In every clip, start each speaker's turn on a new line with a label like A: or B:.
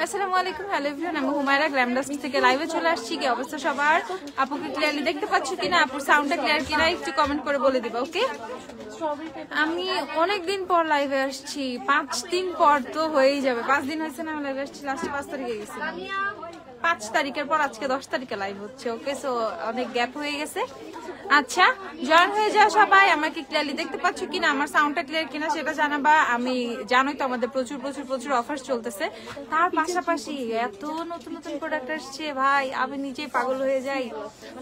A: আসসালামু আলাইকুম, hello everyone, আমি হুমায়রা গ্ল্যামডাস্ট থেকে লাইভে চলে আসছি। কি অবস্থা সবার? আপুকে ক্লিয়ারলি দেখতে পাচ্ছ কিনা? আপুর সাউন্ডটা ক্লিয়ার কিনা একটু কমেন্ট করে বলে দিবা, ওকে? আমি অনেকদিন পর লাইভে আসছি, 5 দিন পর তো হয়েই যাবে। 5 দিন হয়েছে না লাইভে আসছি, লাস্টে 5 তারিখে গেছি। 5 তারিখের পর আজকে 10 তারিখে লাইভ হচ্ছে, ওকে? সো অনেক গ্যাপ হয়ে গেছে। আচ্ছা, জয়েন হয়ে যাও সবাই। আমাকে ক্লিয়ারলি দেখতে পাচ্ছ কিনা, আমার সাউন্ডটা ক্লিয়ার কিনা সেটা জানাবা। আমি জানোই তো আমাদের প্রচুর প্রচুর প্রচুর অফার চলতেছে, তার পাশাপাশি এত নতুন নতুন প্রোডাক্ট আসছে ভাই, আমি নিজেই পাগল হয়ে যাই।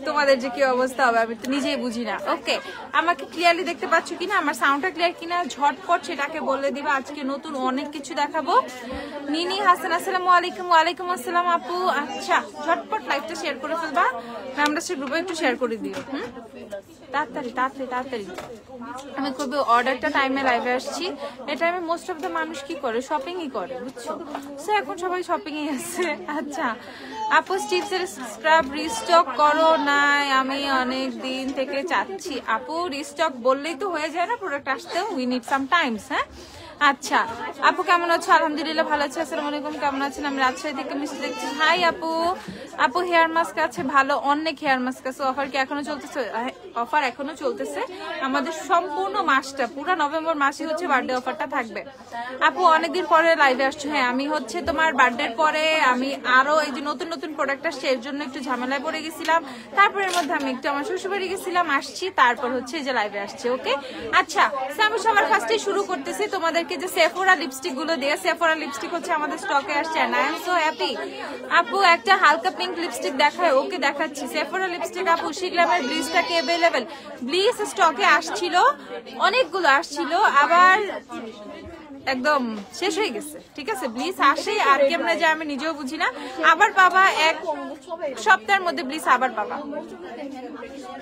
A: তোমাদের যে কি অবস্থা হবে আমি তো নিজেই বুঝি না। ওকে, আমাকে ক্লিয়ারলি দেখতে পাচ্ছ কিনা, আমার সাউন্ডটা ক্লিয়ার কিনা ঝটপট সেটাকে বলে দিবা। আজকে নতুন অনেক কিছু দেখাবো। নিনি হাসান, আসসালামু আলাইকুম। ওয়ালাইকুম আসসালাম আপু। আচ্ছা, ঝটপট লাইভটা শেয়ার করে ফেলবা, আমরা সে গ্রুপে একটু শেয়ার করে দিও। তাড়াতাড়ি তাড়াতাড়ি তাড়াতাড়ি। আমি খুবই অর্ডারটা টাইমে লাইভে আসছি। এই টাইমে মোস্ট অফ দ্য মানুষ কি করে, শপিংই করে, বুঝছো? সো এখন সবাই শপিংই আছে। আচ্ছা আপু, স্টিপসের স্ক্রাব রিস্টক করো না, আমি অনেক দিন থেকে চাচ্ছি। আপু রিস্টক বললেই তো হয়ে যায় না, প্রোডাক্ট আসতেও উই নিড সাম টাইমস। হ্যাঁ আচ্ছা আপু, কেমন আছো? আলহামদুলিল্লাহ ভালো আছি। আসসালামু আলাইকুম, কেমন আছেন? আমি রাজশাহী থেকে মিষ্টি দেখছি। হাই আপু। আপু হেয়ার মাস্ক আছে ভালো, অনেক হেয়ার মাস্ক আছে। অফার কি এখনো চলতেছে? অফার এখনো চলতেছে আমাদের সম্পূর্ণ মাসটা, পুরো নভেম্বর মাসে হচ্ছে বার্থডে অফারটা থাকবে। আপু অনেকদিন পরে লাইভে আসছো। হ্যাঁ, আমি হচ্ছে তোমার বার্থডের পরে আমি আরো এই যে নতুন নতুন প্রোডাক্ট আসছে এর জন্য একটু ঝামেলায় পড়ে গেছিলাম। তারপরের মধ্যে আমি একটু আমার শ্বশুরবাড়ি গেছিলাম, আসছি, তারপর হচ্ছে এই যে লাইভে আসছে। ওকে আচ্ছা, আমি সবার ফার্স্টে শুরু করতেছি তোমাদেরকে যে সেফোরা লিপস্টিক গুলো দিয়ে। সেফোরা লিপস্টিক হচ্ছে আমাদের স্টকে আসছে, and I am so happy. আপু একটা হালকা পিঙ্ক লিপস্টিক দেখায়। ওকে দেখাচ্ছি। সেফোরা লিপস্টিক আপু, শিগ্রামের ব্লিচটা কি অ্যাভেলেবেল? ব্লিচ স্টকে আসছিল, অনেকগুলো আসছিল, আবার একদম শেষ হয়ে গেছে। ঠিক আছে, ব্লিচ আসে আর কেমনে যায় আমি নিজেও বুঝি না। আবার পাবা, 1 সপ্তাহের মধ্যে ব্লিচ আবার পাবা।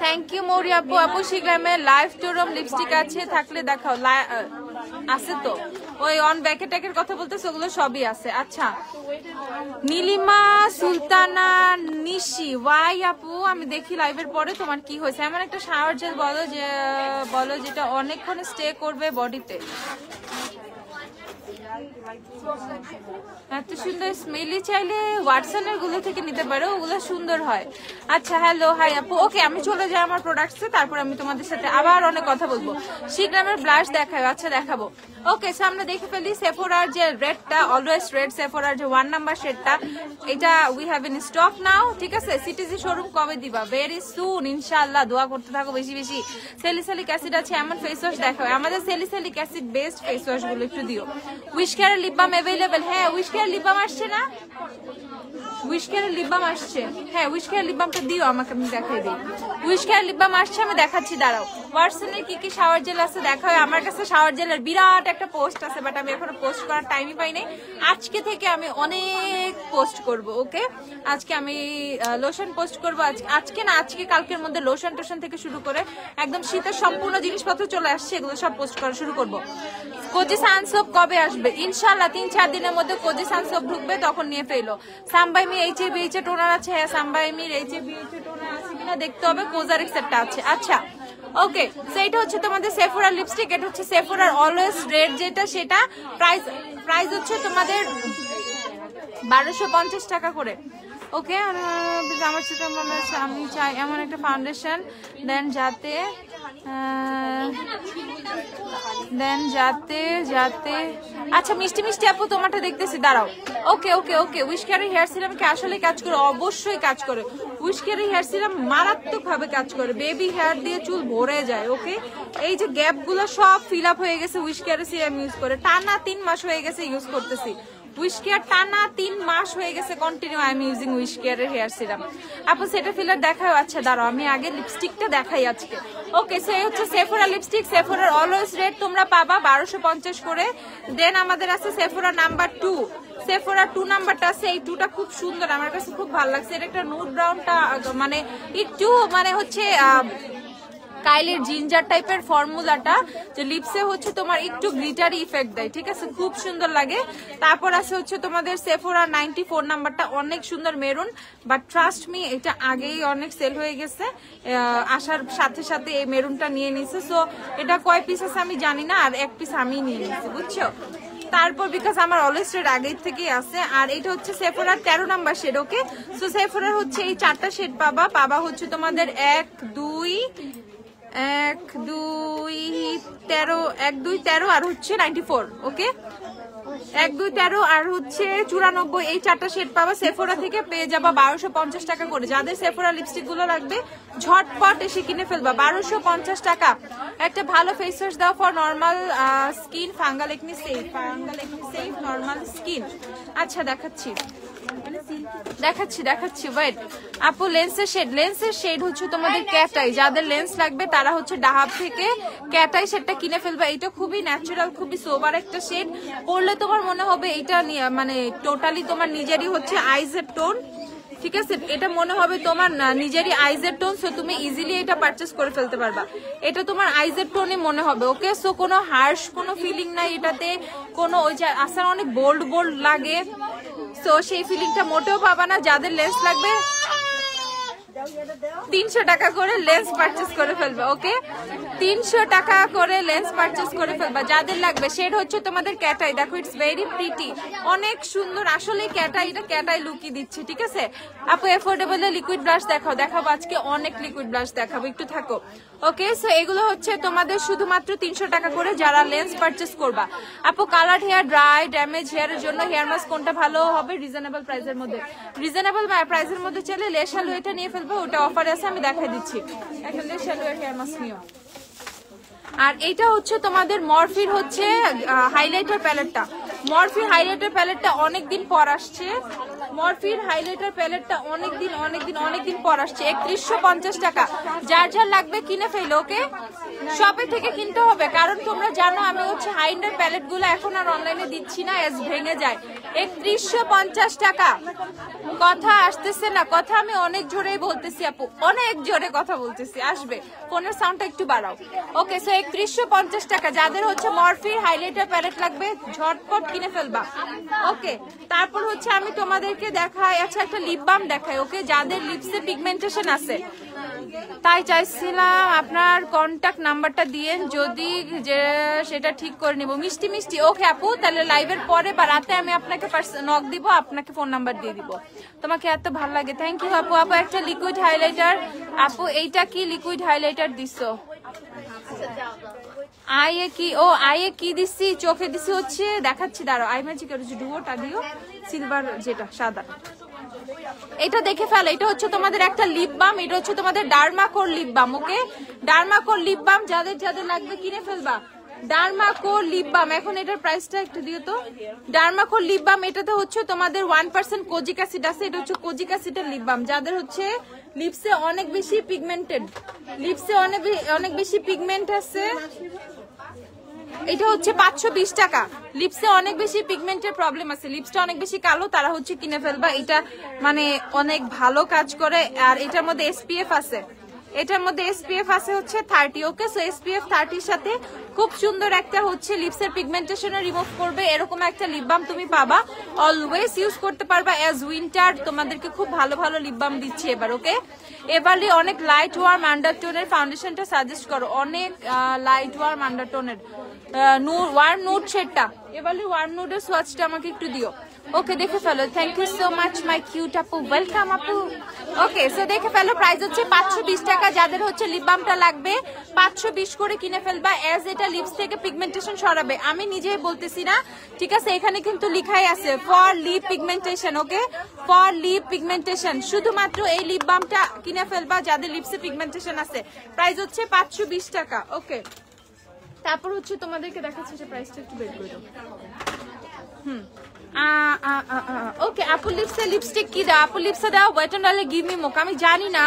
A: থ্যাংক ইউ মৌরি আপু। আপু শিগ্রামের লাইফ টোরম লিপস্টিক আছে, থাকলে দেখাও। আছে তো, ওই অন ব্যাকেটেকের কথা বলতেছে, ওগুলো সবই আছে। আচ্ছা নীলিমা সুলতানা নিশি, ওয়াই আপু আমি দেখি লাইভের পরে তোমার কি হয়েছে। এমন একটা শাওয়ার জেল বলো যেটা অনেকক্ষণ স্টে করবে বডিতে। এত সুন্দর স্মেলি, চাইলে ওয়াটসনের গুলো থেকে নিতে পারো, ওগুলো সুন্দর হয়। আচ্ছা হ্যালো, হাই আপু। ওকে, আমি চলে যাই আমার প্রোডাক্টসে, তারপর আমি তোমাদের সাথে আবার অনেক কথা বলবো। শিগ্রামের ব্লাশ দেখায়। আচ্ছা দেখাবো। ওকে, সামনে দেখে ফেলি সেফোরার যে রেডটা, অলওয়েজ রেড সেফোরার যে 1 নাম্বার শেডটা, এটা উই হ্যাভ ইন স্টক নাও। ঠিক আছে, সিটিজি শোরুম কবে দিবা? ভেরি সুন ইনশাআল্লাহ, দোয়া করতে থাকো বেশি বেশি। স্যালিসাইলিক অ্যাসিড আছে, এমন ফেস ওয়াশ দেখাও। আমাদের salicylic acid best face wash গুলো একটু দিও। উইশ কেয়ারের লিপ বাম অ্যাভেলেবেল? হ্যাঁ, উইশ কেয়ার লিপ বাম আসছে না? উইশ কেয়ারের লিপ বাম আসছে। হ্যাঁ, উইশ কেয়ার লিপ বামটা দিও আমাকে, আমি দেখাই দিই। উইশ কেয়ার লিপ বাম আসছে, আমি দেখাচ্ছি, দাঁড়াও। ওয়াটসনের কি কি শাওয়ার জেল আছে দেখা হয়। আমার কাছে শাওয়ার জেলের বিরাট একটা পোস্ট আছে, বাট আমি এখনো পোস্ট করার টাইমই পাই নাই। আজকে থেকে আমি অনেক পোস্ট করব। ওকে, আজকে আমি লোশন পোস্ট করব। আজকে না, আজকে কালকের মধ্যে লোশন টোশন থেকে শুরু করে একদম শীতের সম্পূর্ণ জিনিসপত্র চলে আসছে, এগুলো সব পোস্ট করা শুরু করব। কোজি সানসোপ কবে আসবে? ইনশাআল্লাহ 3-4 দিনের মধ্যে কোজি সানসোপ ঢুকবে, তখন নিয়ে ফেলো। সাম্বাইমি এইচএবিএইচ টোনার আছে। হ্যাঁ, সাম্বাইমির এইচএবিএইচ টোনার আছে কিনা দেখতে হবে। কোজারিক সেটটা আছে। আচ্ছা ওকে, সেইটা হচ্ছে তোমাদের সেফোরার লিপস্টিক। এটা হচ্ছে সেফোরার অলওয়েজ রেড যেটা, সেটা প্রাইস হচ্ছে তোমাদের 1250 টাকা করে। ওকে, আমার সাথে মনে হচ্ছে আমি চাই এমন একটা ফাউন্ডেশন দেন যাতে আচ্ছা মিষ্টি মিষ্টি আপু তোমারটা দেখতেছি, দাঁড়াও। ওকে ওকে ওকে, উইশ কেয়ারের হেয়ার সিরাম কি আসলে কাজ করে? অবশ্যই কাজ করে। উইশ কেয়ারের হেয়ার সিরাম মারাত্মক ভাবে কাজ করে, বেবি হেয়ার দিয়ে চুল ভরে যায়। ওকে, এই যে গ্যাপ গুলো সব ফিল আপ হয়ে গেছে উইশ কেয়ারের সিরাম ইউজ করে। টানা 3 মাস হয়ে গেছে ইউজ করতেছি উইশ কেয়ার, টানা 3 মাস হয়ে গেছে continue I am using wish কেয়ারের হেয়ার সিরাম। আপু সেটা ফিলার দেখাও। আচ্ছা দাঁড়াও, আমি আগে লিপস্টিকটা দেখাই আজকে। ওকে, সে হচ্ছে সেফোরা লিপস্টিক, সেফোরার অলওয়েজ রেড তোমরা পাবা 1250 করে। দেন আমাদের আছে সেফোরা নাম্বার 2, সেফোরা 2 নাম্বারটা আছে। এই 2টা খুব সুন্দর, আমার কাছে খুব ভালো লাগছে। এটা একটা নুড ব্রাউনটা মানে একটু মানে হচ্ছে কাইলের জিঞ্জার টাইপের ফর্মুলাটা, যে লিপসে হচ্ছে তোমার একটু গ্লিটারি ইফেক্ট দেয়, ঠিক আছে, খুব সুন্দর লাগে। তারপর আছে হচ্ছে তোমাদের সেফোরা 94 নাম্বারটা, অনেক সুন্দর মেরুন, বাট ট্রাস্ট মি এটা আগেই অনেক সেল হয়ে গেছে, আসার সাথে সাথে এই মেরুনটা নিয়ে নিছে। সো এটা কয় পিস আছে আমি জানি না, আর এক পিস আমি নিয়ে নিয়েছি, বুঝছো। তারপর বিকজ আমার অলওয়েজ শেড আগের থেকেই আছে। আর এটা হচ্ছে সেফোরার 13 নাম্বার শেড, ওকে। সো সেফোরার হচ্ছে এই 4টা শেড পাবা হচ্ছে তোমাদের 1 2 13 আর হচ্ছে 94, ওকে। 1 2 13 আর হচ্ছে 94, এই 4টা শেড পাবা সেফোরা থেকে, পেয়ে যাবা 1250 টাকা করে। যাদের সেফোরা লিপস্টিক গুলো লাগবে ঝটপট এসে কিনে ফেলবা, 1250 টাকা। একটা ভালো ফেস ওয়াশ দাও for normal skin, fungal acne safe normal skin. আচ্ছা দেখাচ্ছি ওয়েট আপু। লেন্সের শেড হচ্ছে তোমাদের ক্যাটাই, যাদের লেন্স লাগবে তারা হচ্ছে ডাহাব থেকে ক্যাটাই শেডটা কিনে ফেলবা। এটা খুবই ন্যাচারাল, খুবই সোবার একটা শেড, পরলে তোমার মনে হবে এটা মানে টোটালি তোমার নিজেরই হচ্ছে আইজের টোন, ঠিক আছে। এটা মনে হবে তোমার নিজেরই আইজের টোন, সো তুমি ইজিলি এটা পারচেস করে ফেলতে পারবা। এটা তোমার আইজের টোনই মনে হবে, ওকে। সো কোনো হার্শ কোনো ফিলিং নাই এটাতে, কোনো ওই যে আসার অনেক বোল্ড লাগে, সো সেই ফিলিংটা মোটেও পাবা না। যাদের লেন্স লাগবে 300 টাকা করে লেন্স পারচেস করে ফেলবে, ওকে। 300 টাকা করে লেন্স পারচেস করে ফেলবা যাদের লাগবে। শেড হচ্ছে তোমাদের ক্যাটাই, দেখো ইটস ভেরি প্রিটি, অনেক সুন্দর। আসলে ক্যাটাই, এটা ক্যাটাই লুকই দিচ্ছে, ঠিক আছে। আপু এফোর্ডেবল লিকুইড ব্লাশ দেখাবো আজকে, অনেক লিকুইড ব্লাশ দেখাবো, একটু থাকো, ওকে। সো এগুলো হচ্ছে তোমাদের শুধুমাত্র 300 টাকা করে যারা লেন্স পারচেস করবা। আপু কালার হেয়ার, ড্রাই ড্যামেজ হেয়ারের জন্য হেয়ার মাস্ক কোনটা ভালো হবে রিজনেবল প্রাইসের মধ্যে চাইলে লেস আলু এটা নিয়ে ফেলবো, ওটা অফার আছে, আমি দেখাই দিচ্ছি। একটা লেস আলু হেয়ার মাস্ক নিও। আর এইটা হচ্ছে তোমাদের মরফির হচ্ছে হাইলাইটার প্যালেটটা। মরফির হাইলাইটার প্যালেটটা অনেকদিন পর আসছে, মরফির হাইলাইটার প্যালেটটা অনেকদিন পর আসছে। 3150 টাকা, যার লাগবে কিনে ফেলো, ওকে। শপে থেকে কিনতে হবে, কারণ তোমরা জানো আমি হচ্ছে হাইলাইটার প্যালেট গুলো এখন আর অনলাইনে দিচ্ছি না, এস ভেঙে যায়। 3150 টাকা, কথা আসতেছে না, কথা আমি অনেক জোরেই বলতেছি আপু, অনেক জোরে কথা বলতেছি, আসবে, ফোনের সাউন্ডটা একটু বাড়াও, ওকে। সো 3150 টাকা, যাদের হচ্ছে মরফির হাইলাইটার প্যালেট লাগবে ঝটপট কিনে ফেলবা, ওকে। তারপর হচ্ছে আমি তোমাদেরকে দেখাই, আচ্ছা একটা লিপ বাম দেখাই, ওকে। যাদের লিপসে পিগমেন্টেশন আছে, তাই চাইছিলাম আপনার কন্টাক্ট নাম্বারটা দিয়েন, যদি যে সেটা ঠিক করে নিব। মিষ্টি, ওকে আপু, তাহলে লাইভের পরে বা রাতে আমি আপনাকে নক দিব, আপনাকে ফোন নাম্বার দিয়ে দিব। তোমাকে এত ভালো লাগে, থ্যাংক ইউ আপু। একটা লিকুইড হাইলাইটার, আপু এইটা কি লিকুইড হাইলাইটার দিছো? আইয়ে কি দিচ্ছি, চোখে দিচ্ছি হচ্ছে, দেখাচ্ছি, দাঁড়াও, আই ম্যাজিকের ডুয়োটা দিও, সিলভার যেটা সাদা, এটা দেখে ফেলো। এটা হচ্ছে তোমাদের একটা লিপ বাম, এটা হচ্ছে তোমাদের ডার্মাকোর লিপ বাম, ওকে। ডার্মাকোর লিপ বাম যাদের লাগবে কিনে ফেলবা। ডার্মাকোর লিপ বাম, এখন এটার প্রাইসটা একটু দিও তো। ডার্মাকোর লিপ বাম, এটাতে হচ্ছে তোমাদের 1% কোজিক অ্যাসিড আছে, এটা হচ্ছে কোজিক অ্যাসিডের লিপ বাম। যাদের হচ্ছে লিপসে অনেক বেশি পিগমেন্টেড, লিপসে অনেক বেশি পিগমেন্ট আছে, এটা হচ্ছে 520 টাকা। লিপসে অনেক বেশি পিগমেন্টের প্রবলেম আছে, লিপসটা অনেক বেশি কালো, তারা হচ্ছে কিনে ফেলবা। এটা মানে অনেক ভালো কাজ করে, আর এটার মধ্যে এসপিএফ আছে, হচ্ছে 30, ওকে। সো এসপিএফ 30 এর সাথে খুব সুন্দর একটা হচ্ছে লিপসের পিগমেন্টেশন রিমুভ করবে, এরকম একটা লিপ বাম তুমি পাবা। অলওয়েজ ইউজ করতে পারবা অ্যাজ উইন্টার, তোমাদেরকে খুব ভালো লিপ বাম দিচ্ছি এবার, ওকে। এবারই অনেক লাইট ওয়ার্ম আন্ডারটোনের ফাউন্ডেশনটা সাজেস্ট করো, অনেক লাইট ওয়ার্ম আন্ডারটোনের ওয়ার্ম নুড শেডটা, এবারই ওয়ার্ম নুডের সোয়াচটা আমাকে একটু দিও, ওকে। দেখে ফেলো, thank you so much my cute আপু, ওয়েলকাম আপু, ওকে। সো দেখে ফেলো, প্রাইস হচ্ছে 520 টাকা। যাদের হচ্ছে লিপ বামটা লাগবে 520 করে কিনে ফেলবা, এজ এটা লিপস থেকে পিগমেন্টেশন সরাবে। আমি নিজেই বলতেছি না, ঠিক আছে, এখানে কিন্তু লিখাই আছে for lip pigmentation, okay, for lip pigmentation. শুধুমাত্র এই লিপ বামটা কিনে ফেলবা যাদের লিপসে পিগমেন্টেশন আছে, প্রাইস হচ্ছে 520 টাকা, ওকে। তারপর হচ্ছে তোমাদেরকে দেখাচ্ছি যে প্রাইসটা একটু বের করে দাও। ওকে, আপু লিপসে লিপস্টিক কি দাও? আপু লিপসে দাও ওয়েট এন্ড অয়েলে গিভ মি মোকা। আমি জানি না,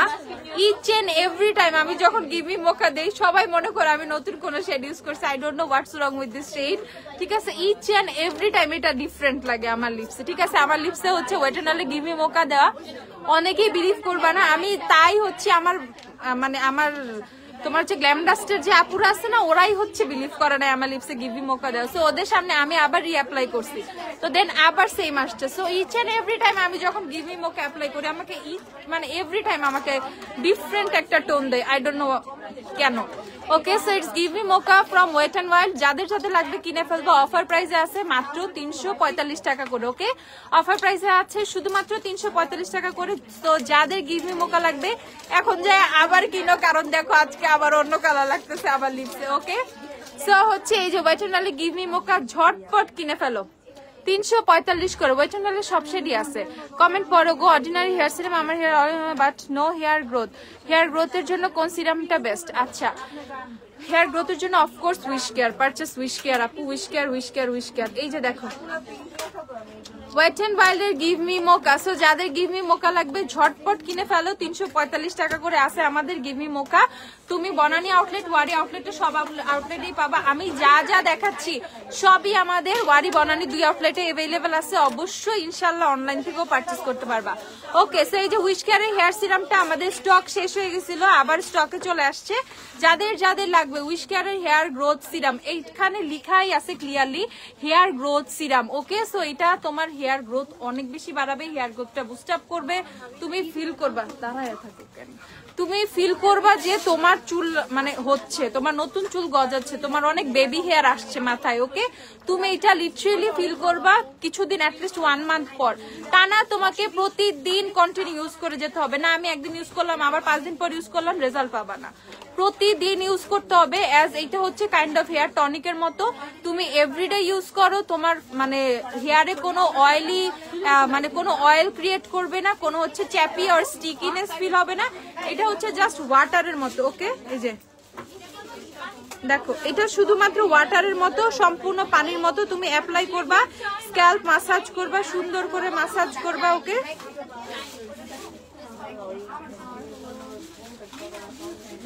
A: ইচ এন্ড এভরি টাইম আমি যখন গিভ মি মোকা দেই সবাই মনে করে আমি নতুন কোন শেড ইউজ করছি। I don't know what's wrong with this shade, ঠিক আছে। ইচ এন্ড এভরি টাইম এটা ডিফারেন্ট লাগে আমার লিপসে, ঠিক আছে। আমার লিপসে হচ্ছে ওয়েট এন্ড অয়েলে গিভ মি মোকা দেওয়া, অনেকেই বিলিভ করবা না, আমি তাই হচ্ছে আমার তোমার হচ্ছে গ্ল্যাম ডাস্টের যে আপুরা আছে না, ওরাই হচ্ছে বিলিভ করে না আমার লিপসে গিভ মি মোকা দেওয়া। সো ওদের সামনে আমি আবার রিঅ্যাপ্লাই করছি, তো দেন আবার সেম আসছে। So each and every time আমি যখন গিভ মি মোকা অ্যাপ্লাই করি আমাকে মানে এভরি টাইম আমাকে ডিফারেন্ট একটা টোন দেয়, আই ডোন্ট নো কেন। Okay, so it's give me mocha from wet and wild. যাদের যাদের লাগবে কিনে ফেলবো। অফার প্রাইসে আছে মাত্র 345 টাকা করে। ওকে, অফার প্রাইসে আছে শুধুমাত্র 345 টাকা করে। তো যাদের গিভ মি মোকা লাগবে এখন যায় আবার কিনো, কারণ দেখো আজকে আবার অন্য কালার লাগতেছে আবার লিপসে। ওকে, সো হচ্ছে এই যে wet and wild give me mocha ঝটপট কিনে ফেলো। 345 করে। ওয়েট অ্যান্ড ওয়াইল্ডের সব শেডই আছে। কমেন্ট পড়ো গো। অর্ডিনারি হেয়ার সিরাম আমার hair but no hair growth. Hair গ্রোথের জন্য কোন সিরামটা বেস্ট? আচ্ছা, হেয়ার গ্রোথের জন্য of course wish care. Purchase wish care আপু, wish care wish care wish care. এই যে দেখো ওয়েট অ্যান্ড ওয়াইল্ডের গিভ মি মোকা। সো যাদের গিভ মি মোকা লাগবে ঝটপট কিনে ফেলো। 345 টাকা করে আছে আমাদের গিভ মি মোকা। তুমি বনানী আউটলেট, ওয়ারি আউটলেটে সব আউটলেটেই পাবা। আমি যা যা দেখাচ্ছি সবই আমাদের ওয়ারি বনানী 2 আউটলেটে অ্যাভেলেবেল আছে। অবশ্যই ইনশাল্লাহ অনলাইন থেকেও পারচেস করতে পারবা। ওকে, সো এই যে উইশ কেয়ারের হেয়ার সিরামটা আমাদের স্টক শেষ হয়ে গেছিল, আবার স্টকে চলে আসছে। যাদের যাদের লাগবে উইশ কেয়ারের হেয়ার গ্রোথ সিরাম, এইখানে লিখাই আছে ক্লিয়ারলি হেয়ার গ্রোথ সিরাম। ওকে, সো এটা তোমার হেয়ার গ্রোথ অনেক বেশি বাড়াবে, হেয়ার গ্রোথটা বুস্ট আপ করবে। তুমি ফিল করবা, দাঁড়ায় থাকো কেন, তুমি ফিল করবা যে তোমার চুল মানে হচ্ছে, তোমার নতুন চুল গজাচ্ছে, তোমার অনেক বেবি হেয়ার আসছে মাথায়। ওকে, তুমি এটা লিটারেলি ফিল করবা কিছুদিন, অ্যাটলিস্ট 1 মান্থ পর। টানা তোমাকে প্রতিদিন কন্টিনিউ ইউজ করে যেতে হবে না। আমি একদিন ইউজ করলাম আবার 5 দিন পর ইউজ করলাম, রেজাল্ট পাবা না। প্রতিদিন ইউজ করতে হবে। অ্যাজ এইটা হচ্ছে কাইন্ড অফ হেয়ার টনিকের মতো। তুমি এভরিডে ইউজ করো, তোমার মানে হেয়ারে কোনো অয়েলি মানে কোনো অয়েল ক্রিয়েট করবে না, কোনো হচ্ছে চ্যাপি আর স্টিকিনেস ফিল হবে না। এটা হচ্ছে জাস্ট ওয়াটারের মতো। ওকে, এই যে দেখো এটা শুধুমাত্র ওয়াটারের মতো, সম্পূর্ণ পানির মতো। তুমি অ্যাপ্লাই করবা, স্ক্যাল্প মাসাজ করবা, সুন্দর করে মাসাজ করবা। ওকে,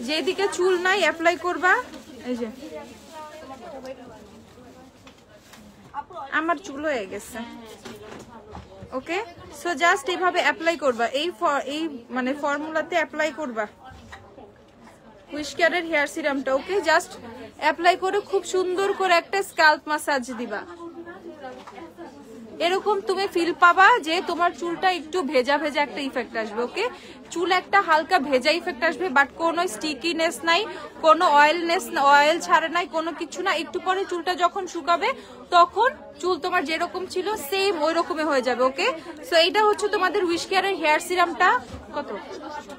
A: যেদিকে চুল নাই অ্যাপ্লাই করবা। এই যে আমার চুল হয়ে গেছে। ওকে, সো জাস্ট এইভাবে অ্যাপ্লাই করবা, এই মানে ফর্মুলাতে অ্যাপ্লাই করবা উইশ কেয়ারের হেয়ার সিরামটা। ওকে, জাস্ট অ্যাপ্লাই করে খুব সুন্দর করে একটা স্ক্যাল্প মাসাজ দিবা। এরকম তুমি ফিল পাবা যে তোমার চুলটা একটু ভেজা ভেজা একটা ইফেক্ট আসবে। ওকে, চুল একটা হালকা ভেজা ইফেক্ট আসবে, বাট কোনো স্টিকিনেস নাই, কোনো অয়েল ছাড়ে নাই, কোনো কিছু না। একটু পরে চুলটা যখন শুকাবে তখন চুল তোমার যেরকম ছিল সেম ওই রকমই হয়ে যাবে। ওকে, সো এইটা হচ্ছে তোমাদের উইশ কেয়ারের হেয়ার সিরামটা। কত?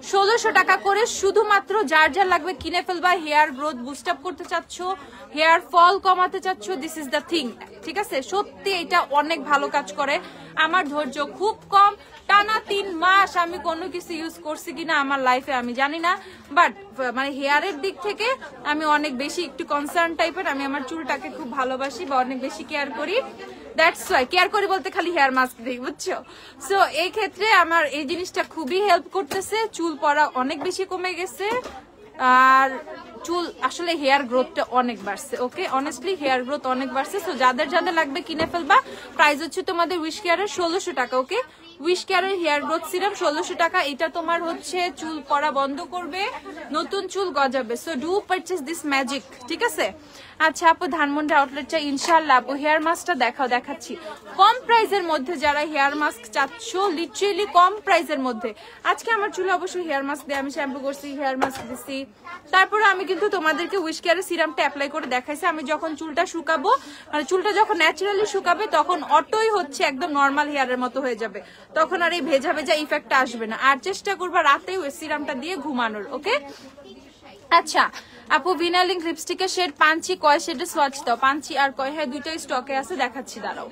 A: 1600 টাকা করে। শুধুমাত্র যার যার লাগবে কিনে ফেলবা। হেয়ার গ্রোথ বুস্ট আপ করতে চাচ্ছ, হেয়ার ফল কমাতে চাচ্ছ, দিস ইজ দ্য থিং। ঠিক আছে, সত্যি এটা অনেক ভালো কাজ করে। আমার ধৈর্য খুব কম, টানা 3 মাস আমি কোনো কিছু ইউজ করছি কিনা আমার লাইফে আমি জানি না, বাট মানে হেয়ারের দিক থেকে আমি অনেক বেশি একটু কনসার্ন টাইপের। আমি আমার চুলটাকে খুব ভালোবাসি বা অনেক বেশি কেয়ার করি। দ্যাটস ওয়াই কেয়ার করি বলতে খালি হেয়ার মাস্ক দিই, বুঝছো? সো এই ক্ষেত্রে আমার এই জিনিসটা খুবই হেল্প করতেছে। চুল পড়া অনেক বেশি কমে গেছে, আর চুল আসলে হেয়ার গ্রোথটা অনেক বাড়ছে। ওকে, অনেস্টলি হেয়ার গ্রোথ অনেক বাড়ছে। সো যাদের যাদের লাগবে কিনে ফেলবা। প্রাইস হচ্ছে তোমাদের উইশ কেয়ারের 1600 টাকা। ওকে, উইশ কেয়ারের হেয়ার গ্রোথ সিরাম 1600 টাকা। এটা তোমার হচ্ছে চুল পড়া বন্ধ করবে, নতুন চুল গজাবে। So do purchase this magic. ঠিক আছে, আচ্ছা আপু ধানমন্ডি আউটলেটটা ইনশাআল্লাহ। আপু হেয়ার মাস্কটা দেখাচ্ছি কম প্রাইসের মধ্যে। যারা হেয়ার মাস্ক চাচ্ছ লিটারেলি কম প্রাইসের মধ্যে, আজকে আমার চুলে অবশ্যই হেয়ার মাস্ক দিয়ে আমি শ্যাম্পু করছি, হেয়ার মাস্ক দিছি, তারপরে আমি কিন্তু তোমাদেরকে উইশ কেয়ারের সিরামটা অ্যাপ্লাই করে দেখাইছি। আমি যখন চুলটা শুকাবো, মানে চুলটা যখন ন্যাচারালি শুকাবে তখন অটোই হচ্ছে একদম নর্মাল হেয়ারের মতো হয়ে যাবে, তখন আর এই ভেজা ভেজা ইফেক্টটা আসবে না। আর চেষ্টা করবা রাতেই ওই সিরামটা দিয়ে ঘুমানোর। ওকে, আচ্ছা আপু ভিনালিং লিপস্টিকের শেড পাঞ্চি কয় শেডে সোয়াচ দাও? পাঞ্চি আর কয়, হ্যাঁ দুইটাই স্টকে আছে, দেখাচ্ছি দাঁড়াও।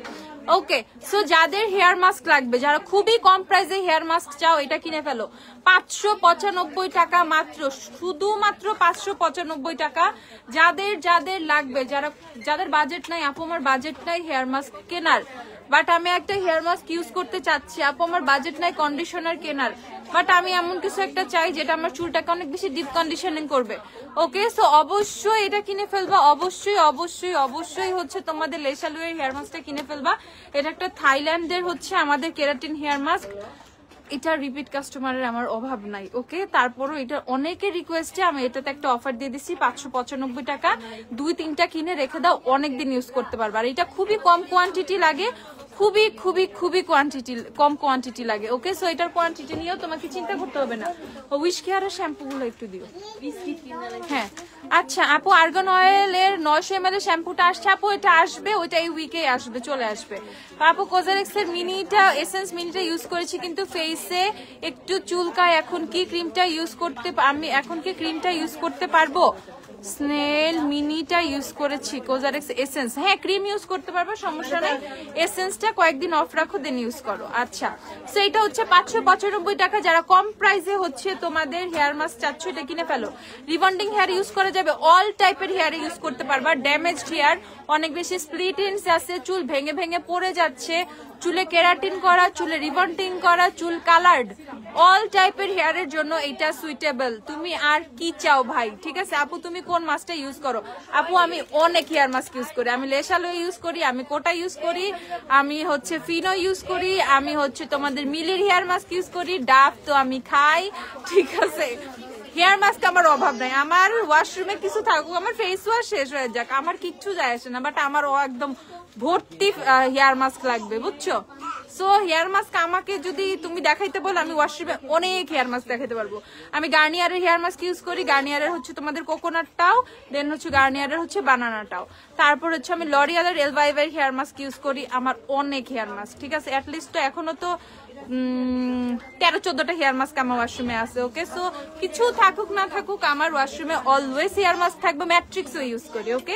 A: ওকে, সো যাদের হেয়ার মাস্ক লাগবে, যারা খুবই কম প্রাইসে হেয়ার মাস্ক চাও, এটা কিনে ফেলো। 595 টাকা মাত্র, শুধুমাত্র 595 টাকা। যাদের যাদের লাগবে, যাদের বাজেট নাই, আপু আমার বাজেট নাই হেয়ার মাস্ক কেনার, বাট আমি একটা হেয়ার মাস্ক ইউজ করতে চাচ্ছি, আপু আমার বাজেট নাই কন্ডিশনার কেনার, বাট আমি এমন কিছু একটা চাই যেটা আমার চুলটাকে অনেক বেশি ডিপ কন্ডিশনিং করবে। ওকে, সো অবশ্যই এটা কিনে ফেলবা। অবশ্যই অবশ্যই অবশ্যই হচ্ছে তোমাদের লেশালুয়ের হেয়ার মাস্কটা কিনে ফেলবা। এটা একটা থাইল্যান্ডের হচ্ছে আমাদের কেরাটিন হেয়ার মাস্ক। এটা রিপিট কাস্টমারের আমার অভাব নাই, ওকে। তারপরও এটা অনেকের রিকোয়েস্টে আমি এটাতে একটা অফার দিয়ে দিচ্ছি 595 টাকা, 2-3টা কিনে রেখে দাও, অনেকদিন ইউজ করতে পারবে। আর এটা খুবই কম কোয়ান্টিটি লাগে, খুবই খুবই খুবই কম কোয়ান্টিটি লাগে, ওকে। সো এটার কোয়ান্টিটি নিয়েও তোমাকে চিন্তা করতে হবে না। উইশ কেয়ারের শ্যাম্পু গুলো একটু দিও। হ্যাঁ আচ্ছা আপু, আর্গান অয়েলের 900 ml এর শ্যাম্পুটা আসছে আপু, এটা আসবে, ওইটা এই উইকে আসবে, চলে আসবে আপু। কোজারেক্স এর মিনিটা এসেন্স মিনিটা ইউজ করেছি কিন্তু ফেসে একটু চুলকায়, এখন কি ক্রিমটা ইউজ করতে, আমি এখন কি ক্রিমটা ইউজ করতে পারবো? স্নেল মিনিটা ইউজ করেছি, কোজারেক্স এসেন্স, হ্যাঁ ক্রিম ইউজ করতে পারবো, সমস্যা নেই। এসেন্সটা কয়েকদিন অফ রাখো, দেন ইউজ করো। আচ্ছা সো এটা হচ্ছে 595 টাকা। যারা কম প্রাইসে হচ্ছে তোমাদের হেয়ার মাস্ক চাচ্ছ, এটা কিনে ফেলো। রিবন্ডিং হেয়ার ইউজ করা যাবে, অল টাইপের হেয়ারে ইউজ করতে পারবা। ড্যামেজড হেয়ার, অনেক বেশি স্প্লিট এন্ডস আছে, চুল ভেঙে ভেঙে পড়ে যাচ্ছে, চুলে কেরাটিন করা, চুলে রিবন্ডিং করা, চুল কালার্ড, অল টাইপের হেয়ারের জন্য এটা সুইটেবল। তুমি আর কি চাও ভাই? ঠিক আছে আপু, তুমি কোন মাস্কটা ইউজ করো? আপু আমি অনেক হেয়ার মাস্ক ইউজ করি, আমি লেশালো ইউজ করি, আমি কোটা ইউজ করি, আমি হচ্ছে ফিনো ইউজ করি, আমি হচ্ছে তোমাদের মিলির হেয়ার মাস্ক ইউজ করি, ডাব তো আমি খাই, ঠিক আছে। হেয়ার মাস্ক আমার অভাব নাই, আমার ওয়াশরুমে কিছু থাকুক, আমার ফেস ওয়াশ শেষ হয়ে যাক, আমার কিচ্ছু যায় আসে না, বাট আমার একদম ভর্তি হেয়ার মাস্ক লাগবে, বুঝছো? সো হেয়ার মাস্ক আমাকে যদি তুমি দেখাইতে বলো, আমি ওয়াশরুমে অনেক হেয়ার মাস্ক দেখাইতে পারবো। আমি গার্নিয়ারের হেয়ার মাস্ক ইউজ করি, গার্নিয়ারের হচ্ছে তোমাদের কোকোনাটটাও, দেন হচ্ছে গার্নিয়ারের হচ্ছে বানানাটাও, তারপর হচ্ছে আমি লরিয়ালের এলভাইভের হেয়ার মাস্ক ইউজ করি, আমার অনেক হেয়ার মাস্ক, ঠিক আছে। অ্যাটলিস্ট তো এখনো তো 13-14টা হেয়ার মাস্ক আমার ওয়াশরুমে আছে, ওকে। সো কিছু থাকুক না থাকুক, আমার ওয়াশরুমে অলওয়েজ হেয়ার মাস্ক থাকবে, ম্যাট্রিক্সও ইউজ করি, ওকে।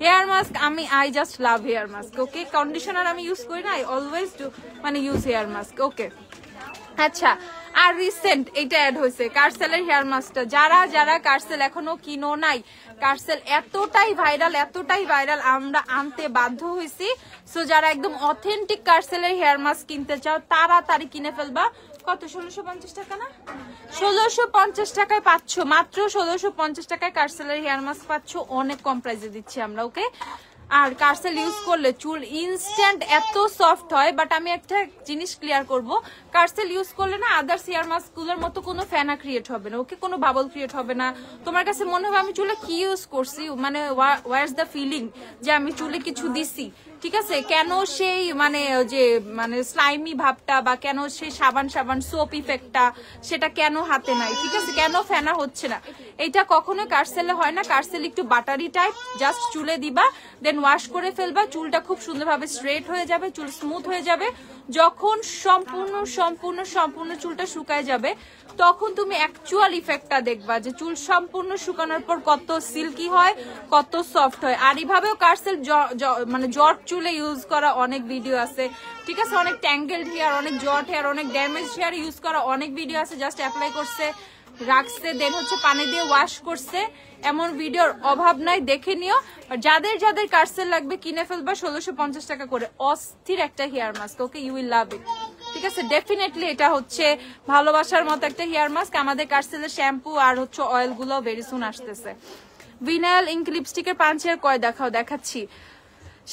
A: Hair mask I just love hair mask, okay. Conditioner আমি ইউজ করি না, আই অলওয়েজ ডু মানে ইউজ হেয়ার মাস্ক, ওকে। আচ্ছা আর রিসেন্ট এটা অ্যাড হয়েছে কার্সেলের হেয়ার মাস্কটা, যারা যারা কার্সেল এখনো কিনো নাই, কার্সেল এতটাই ভাইরাল আমরা আনতে বাধ্য হয়েছি। সো যারা একদম অথেন্টিক কার্সেলের হেয়ার মাস্ক কিনতে চাও, তাড়াতাড়ি কিনে ফেলবা। কত 1650 টাকা না? 1650 টাকায় পাচ্ছ, মাত্র 1650 টাকায় কার্সেলের হেয়ার মাস্ক পাচ্ছ, অনেক কম প্রাইসে দিচ্ছি আমরা, ওকে। আর কার্সেল ইউজ করলে চুল ইনস্ট্যান্ট এত সফট হয়, বাট আমি একটা জিনিস ক্লিয়ার করব, কার্সেল ইউজ করলে না আদার্স হেয়ার মাস্ক গুলোর মতো কোনো ফেনা ক্রিয়েট হবে না, ওকে, কোনো বাবল ক্রিয়েট হবে না। তোমার কাছে মনে হবে আমি চুলে কি ইউজ করছি, মানে ওয়ার্স দ্য ফিলিং যে আমি চুলে কিছু দিছি, ঠিক আছে। কেন সেই মানে যে মানে স্লাইমি ভাবটা, বা কেন সেই সাবান সোপ ইফেক্টটা, সেটা কেন হাতে নাই, ঠিক আছে, কেন ফেনা হচ্ছে না, এটা কখনো কার্সেলে হয় না। কার্সেল একটু বাটারি টাইপ, জাস্ট চুলে দিবা, দেন ওয়াশ করে ফেলবা, চুলটা খুব সুন্দরভাবে স্ট্রেট হয়ে যাবে, চুল স্মুথ হয়ে যাবে। যখন সম্পূর্ণ চুলটা শুকায় যাবে, তখন তুমি অ্যাকচুয়াল ইফেক্টটা দেখবা যে চুল সম্পূর্ণ শুকানোর পর কত সিল্কি হয়, কত সফট হয়। আর এইভাবেও কার্সেল মানে জট চুলে ইউজ করা অনেক ভিডিও আছে, ঠিক আছে, অনেক ট্যাঙ্গেলড হেয়ার, অনেক জট হেয়ার, অনেক ড্যামেজ হেয়ার ইউজ করা অনেক ভিডিও আছে, জাস্ট অ্যাপ্লাই করছে, রাখছে, দেন হচ্ছে পানি দিয়ে ওয়াশ করছে, এমন ভিডিওর অভাব নাই, দেখে নিও। যাদের যাদের কার্সেল লাগবে কিনে ফেলবা 1650 টাকা করে, অস্থির একটা hair mask, okay, you will love it, ঠিক আছে। ডেফিনেটলি এটা হচ্ছে ভালোবাসার মতো একটা হেয়ার মাস্ক। আমাদের কার্সেলের শ্যাম্পু আর হচ্ছে অয়েল গুলো ভেরি সুন আসতেছে। ভিনাইল ইঙ্ক লিপস্টিকের পাঞ্চের কয় দেখাও, দেখাচ্ছি।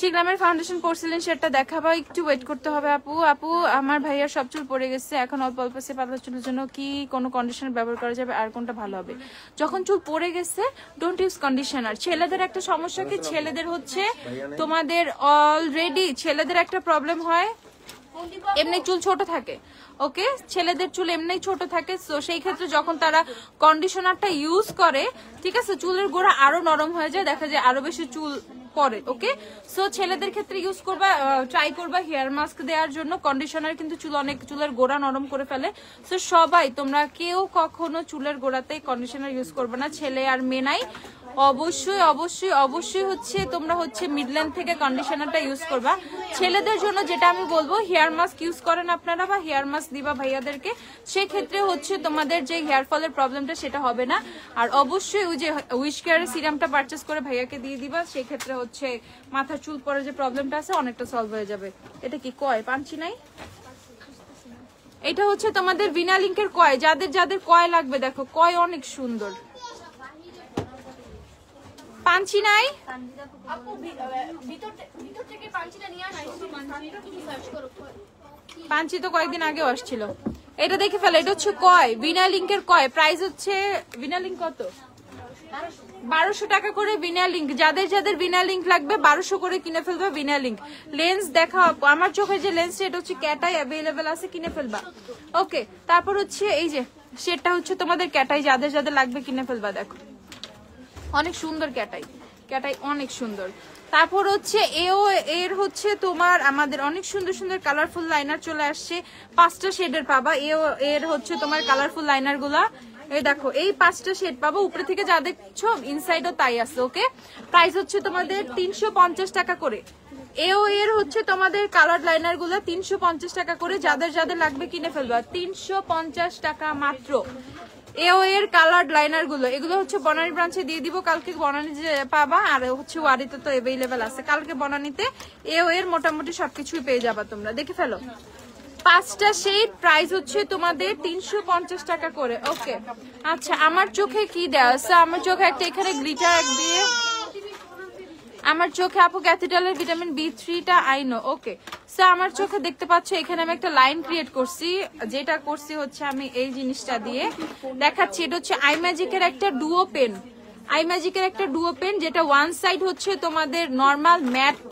A: শিগ্রামের ফাউন্ডেশন পোর্সিলিন শেডটা দেখাবো, একটু ওয়েট করতে হবে আপু। আমার ভাইয়ার সব চুল পড়ে গেছে, এখন অল্প অল্প সে পাতলা চুলের জন্য কি কোনো কন্ডিশনার ব্যবহার করা যাবে, আর কোনটা ভালো হবে? যখন চুল পড়ে গেছে ডোন্ট ইউজ কন্ডিশনার। ছেলেদের একটা সমস্যা কি, ছেলেদের হচ্ছে তোমাদের অলরেডি ছেলেদের একটা প্রবলেম হয়, এমনি চুল ছোট থাকে, ওকে, ছেলেদের চুল এমনি ছোট থাকে। তো সেই ক্ষেত্রে যখন তারা কন্ডিশনারটা ইউজ করে, ঠিক আছে, চুলের গোড়া আরো নরম হয়ে যায়, দেখা যায় আরো বেশি চুল পরে, ওকে। সো ছেলেদের ক্ষেত্রে ইউজ করবা, ট্রাই করবা হেয়ার মাস্ক দেওয়ার জন্য। কন্ডিশনার কিন্তু চুলের গোড়া নরম করে ফেলে। সো সবাই তোমরা কেউ কখনো চুলের গোড়াতে কন্ডিশনার ইউজ করবে না, ছেলে আর মেয়ে নাই। অবশ্যই হচ্ছে তোমরা হচ্ছে মিডল্যান্ড থেকে কন্ডিশনারটা ইউজ করবা। ছেলেদের জন্য যেটা আমি বলবো, হেয়ার মাস্ক ইউজ করেন আপনারা বা হেয়ার মাস্ক দিবা ভাইয়াদেরকে, সেক্ষেত্রে হচ্ছে তোমাদের যে হেয়ার ফলের প্রবলেমটা সেটা হবে না। আর অবশ্যই ওই যে উইশ কেয়ারের সিরামটা পারচেস করে ভাইয়াকে দিয়ে দিবা, সেক্ষেত্রে হচ্ছে মাথার চুল পড়ার যে প্রবলেমটা আছে অনেকটা সলভ হয়ে যাবে। এটা কি কয় পাঞ্চি নাই? এটা হচ্ছে তোমাদের ভিনা লিঙ্কের কয়, যাদের যাদের কয় লাগবে দেখো, কয় অনেক সুন্দর। পাঞ্চি নাই, পাঞ্চি তো কয়েকদিন আগেও আসছিল। এটা দেখে ফেলো, এটা হচ্ছে কয়, বিনা লিঙ্কের কয়, প্রাইস হচ্ছে বিনা লিঙ্ক কত, 1200 টাকা করে বিনা লিঙ্ক। যাদের যাদের বিনা লিঙ্ক লাগবে 1200 করে কিনে ফেলবা বিনা লিঙ্ক। লেন্স দেখা, আমার চোখে যে লেন্স এটা হচ্ছে ক্যাটাই অ্যাভেলেবেল আছে, কিনে ফেলবা। ওকে, তারপর হচ্ছে এই যে সেটটা হচ্ছে তোমাদের ক্যাটাই, যাদের যাদের লাগবে কিনে ফেলবা। দেখো অনেক সুন্দর ক্যাটাই, ক্যাটাই অনেক সুন্দর। তারপর হচ্ছে এর হচ্ছে তোমার আমাদের অনেক সুন্দর সুন্দর কালারফুল লাইনার চলে আসছে, 5টা শেডের পাবা। এর হচ্ছে তোমার কালারফুল লাইনার গুলা, এই দেখো এই 5টা শেড পাবো, উপরে থেকে যা দেখছো ইনসাইডও তাই আছে। ওকে, প্রাইস হচ্ছে তোমাদের 350 টাকা করে। এর হচ্ছে তোমাদের কালার লাইনার গুলা 350 টাকা করে, যাদের যাদের লাগবে কিনে ফেলবা, 350 টাকা মাত্র। এর কালার লাইনার গুলো, এগুলো হচ্ছে বনানী ব্রাঞ্চে দিয়ে দিব, কালকে বনানী পাবা, আর হচ্ছে ওয়ারিতে তো অ্যাভেলেবেল আছে, কালকে বনানীতে এর মোটামুটি সবকিছুই পেয়ে যাবা তোমরা, দেখে ফেলো। 5টা শেড, প্রাইস হচ্ছে তোমাদের 350 টাকা করে। ওকে, আচ্ছা আমার চোখে কি দেওয়া আছে, আমার চোখে একটা এখানে গ্লিটার দিয়ে, আমার চোখে আপু ক্যাপিটালের ভিটামিন B3টা আইনো। ওকে, সো আমার চোখে দেখতে পাচ্ছ এখানে আমি একটা লাইন ক্রিয়েট করছি, যেটা করছি হচ্ছে আমি এই জিনিসটা দিয়ে দেখাচ্ছি। এটা হচ্ছে আই ম্যাজিকের একটা ডুও পেন, আই ম্যাজিকের একটা ডুও পেন, যেটা ওয়ান সাইড হচ্ছে তোমাদের নর্মাল ম্যাট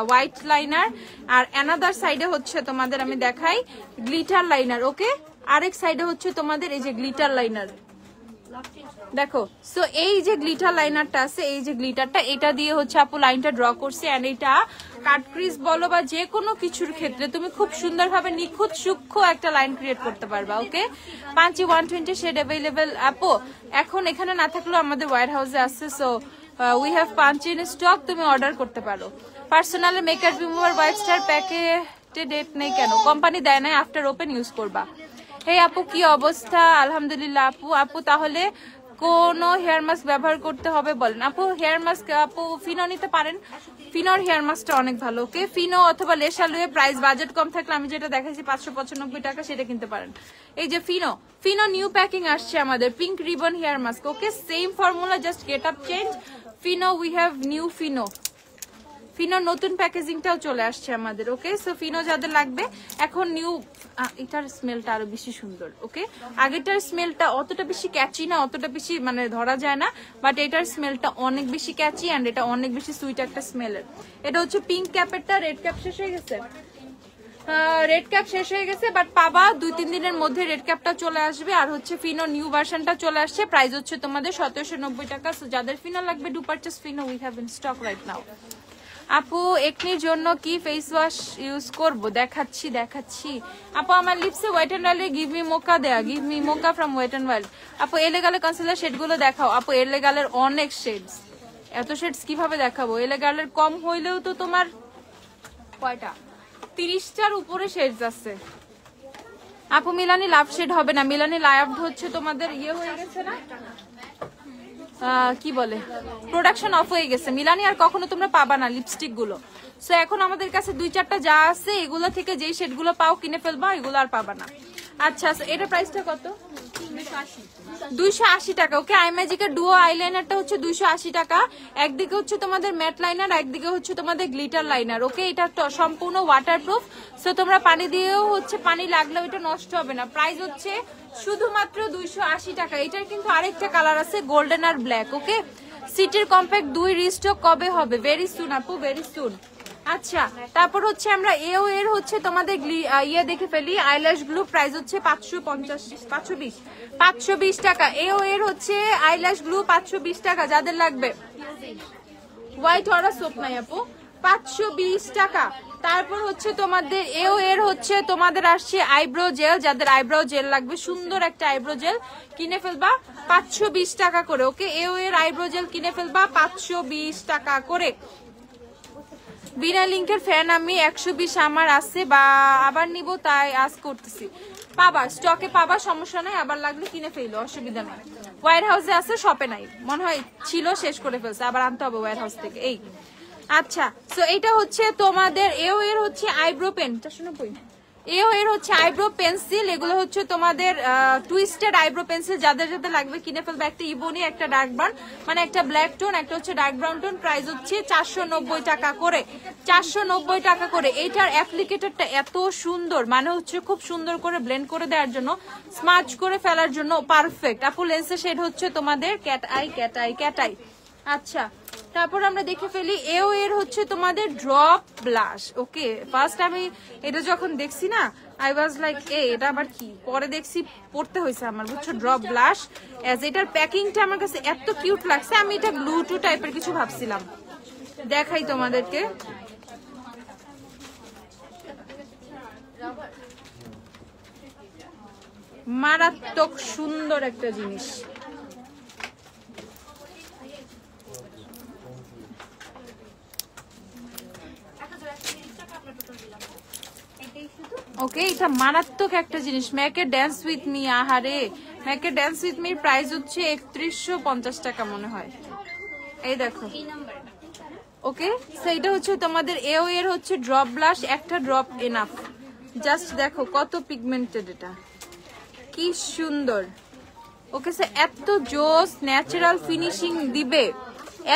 A: হোয়াইট লাইনার, আর অ্যানাদার সাইডে হচ্ছে তোমাদের আমি দেখাই গ্লিটার লাইনার। ওকে, আরেক সাইডে হচ্ছে তোমাদের এই যে গ্লিটার লাইনার, দেখো। সো এই যে গ্লিটার লাইনারটা আছে, এই যে গ্লিটারটা, এটা দিয়ে হচ্ছে আপু লাইনটা ড্র করছে, এন্ড এটা কাট ক্রিজ বলো বা যে কোনো কিছুর ক্ষেত্রে তুমি খুব সুন্দরভাবে নিখুঁত সূক্ষ্ম একটা লাইন ক্রিয়েট করতে পারবা। ওকে, 120 শেড অ্যাভেলেবেল আপু, এখন এখানে না থাকলেও আমাদের ওয়্যার হাউসে আছে। So we have punch in stock, তুমি অর্ডার করতে পারো। Personally makeup remover white star প্যাকেটে ডেট নেই কেন, কোম্পানি দেয় না, আফটার ওপেন ইউজ করবা। হে আপু কি অবস্থা, আলহামদুলিল্লাহ। আপু তাহলে কোন হেয়ার মাস্ক ব্যবহার করতে হবে বলেন। আপু হেয়ার মাস্ক আপু ফিনো নিতে পারেন, ফিনোর হেয়ার মাস্কটা অনেক ভালো। ওকে, ফিনো অথবা লেশালুয়ে, প্রাইস বাজেট কম থাকলে আমি যেটা দেখাইছি 595 টাকা, সেটা কিনতে পারেন। এই যে ফিনো, ফিনো নিউ প্যাকিং আসছে আমাদের, pink ribbon hair mask. Okay, same formula, just get up change. Fino we have new Fino, ফিনোর নতুন প্যাকেজিংটাও চলে আসছে আমাদের। ওকে, সো ফিনো যাদের লাগবে এখন নিউ, এটার স্মেলটা আরো বেশি সুন্দর। ওকে, আগেটার স্মেলটা অতটা বেশি ক্যাচি না, অতটা বেশি মানে ধরা যায় না, বাট এটার স্মেলটা অনেক বেশি ক্যাচি, এন্ড এটা অনেক বেশি সুইট একটা স্মেলের। এটা হচ্ছে পিঙ্ক ক্যাপেরটা, রেড ক্যাপ শেষ হয়ে গেছে, রেড ক্যাপ শেষ হয়ে গেছে, বাট পাবা 2-3 দিনের মধ্যে রেড ক্যাপটা চলে আসবে। আর হচ্ছে ফিনো নিউ ভার্সনটা চলে আসছে, প্রাইস হচ্ছে তোমাদের 1790 টাকা। সো যাদের ফিনো লাগবে do purchase Fino, we have in stock right now. আপু একনির জন্য কি ফেস ওয়াশ ইউজ করব, দেখাচ্ছি। আপু আমার লিপসে wet and wild give me mocha দেয়া, give me mocha from wet and wild. আপু এলেগালের কনসিলার শেড গুলো দেখাও। আপু এলেগালের অনেক শেডস, এত শেডস কিভাবে দেখাবো, এলেগালের কম হইলেও তো তোমার কয়টা 30টার উপরে শেডস আছে। আপু মিলানি লাভ শেড হবে না, মিলানি লাভ হচ্ছে তোমাদের ইয়ে হয়ে গেছে না, কি বলে প্রোডাকশন অফ হয়ে গেছে, মিলানি আর কখনো তোমরা পাবা না লিপস্টিক গুলো। সো এখন আমাদের কাছে 2-4টা যা আছে এগুলো থেকে যেই শেড গুলো পাও কিনে ফেলবা, এগুলো আর পাবা না। আচ্ছা এটা প্রাইসটা কত, 280 টাকা। ওকে, আই ম্যাজিকের ডুও আইলাইনারটা হচ্ছে 280 টাকা। একদিকে হচ্ছে তোমাদের ম্যাট লাইনার, একদিকে হচ্ছে তোমাদের গ্লিটার লাইনার। ওকে, এটা সম্পূর্ণ ওয়াটারপ্রুফ, সো তোমরা পানি দিয়েও হচ্ছে পানি লাগলেও এটা নষ্ট হবে না। প্রাইস হচ্ছে শুধুমাত্র 280 টাকা। এটার কিন্তু আরেকটা কালার আছে গোল্ডেন আর ব্ল্যাক। ওকে, সিটির কম্প্যাক্ট 2 রিস্টক কবে হবে? ভেরি সুন আপু, ভেরি সুন। আচ্ছা, তারপর হচ্ছে আমরা এর হচ্ছে তোমাদের ইয়ে দেখে ফেলি, আইল্যাশ গ্লু, প্রাইস হচ্ছে 520 টাকা। এর হচ্ছে আইল্যাশ গ্লু 520 টাকা, যাদের লাগবে। হোয়াইট অরা সোপ নাই আপু, 520 টাকা। তারপর হচ্ছে তোমাদের এর হচ্ছে তোমাদের আসছে আইব্রো জেল, যাদের আইব্রো জেল লাগবে, সুন্দর একটা আইব্রো জেল কিনে ফেলবা 520 টাকা করে। ওকে, এর আইব্রো জেল কিনে ফেলবা 520 টাকা করে। বিনা লিঙ্কের ফ্যান আমি 120 আমার আছে, বা আবার নিব তাই আজ করতেছি। পাবা, স্টকে পাবা, সমস্যা নাই, আবার লাগলে কিনে ফেলো, অসুবিধা নাই। ওয়্যার হাউসে আছে, শপে নাই মনে হয়, ছিল শেষ করে ফেলছে, আবার আনতে হবে ওয়্যার হাউস থেকে। এই আচ্ছা, সো এইটা হচ্ছে তোমাদের এর হচ্ছে আইব্রো পেন 490, এও এর হচ্ছে আইব্রো পেন্সিল, এগুলো হচ্ছে তোমাদের টুইস্টেড আইব্রো পেন্সিল, যাদের যাদের লাগবে কিনে ফেলবে। একটা ইবনি, একটা ডার্ক ব্রাউন, মানে একটা ব্ল্যাক টোন, একটা হচ্ছে ডার্ক ব্রাউন টোন। প্রাইস হচ্ছে 490 টাকা করে, 490 টাকা করে। এইটার অ্যাপ্লিকেটরটা এত সুন্দর, মানে হচ্ছে খুব সুন্দর করে ব্লেন্ড করে দেওয়ার জন্য, স্মাচ করে ফেলার জন্য পারফেক্ট। আপু লেন্সের শেড হচ্ছে তোমাদের cat I cat I cat I. আচ্ছা, তারপর আমরা দেখে ফেলি এও এর হচ্ছে তোমাদের ড্রপ ব্লাশ। ওকে, ফার্স্ট আমি এটা যখন দেখছি না, আই ওয়াজ লাইক এটা আবার কি, পরে দেখছি পড়তে হয়েছে আমার, বুঝছো, ড্রপ ব্লাশ। এজ এটার প্যাকিংটা আমার কাছে এত কিউট লাগছে, আমি এটা গ্লু টাইপের কিছু ভাবছিলাম। দেখাই তোমাদেরকে, মারাত্মক সুন্দর একটা জিনিস। ওকে, এটা মারাত্মক একটা জিনিস, ম্যাকের ড্যান্স উইথ মি। আহারে, ম্যাকের ড্যান্স উইথ মির প্রাইস হচ্ছে 3150 টাকা মনে হয়, এই দেখো। ওকে, সেইটা হচ্ছে তোমাদের এও এর হচ্ছে ড্রপ ব্লাশ, একটা ড্রপ এনাফ। জাস্ট দেখো কত পিগমেন্টেড, এটা কি সুন্দর। ওকে, সে এত জোস ন্যাচারাল ফিনিশিং দিবে,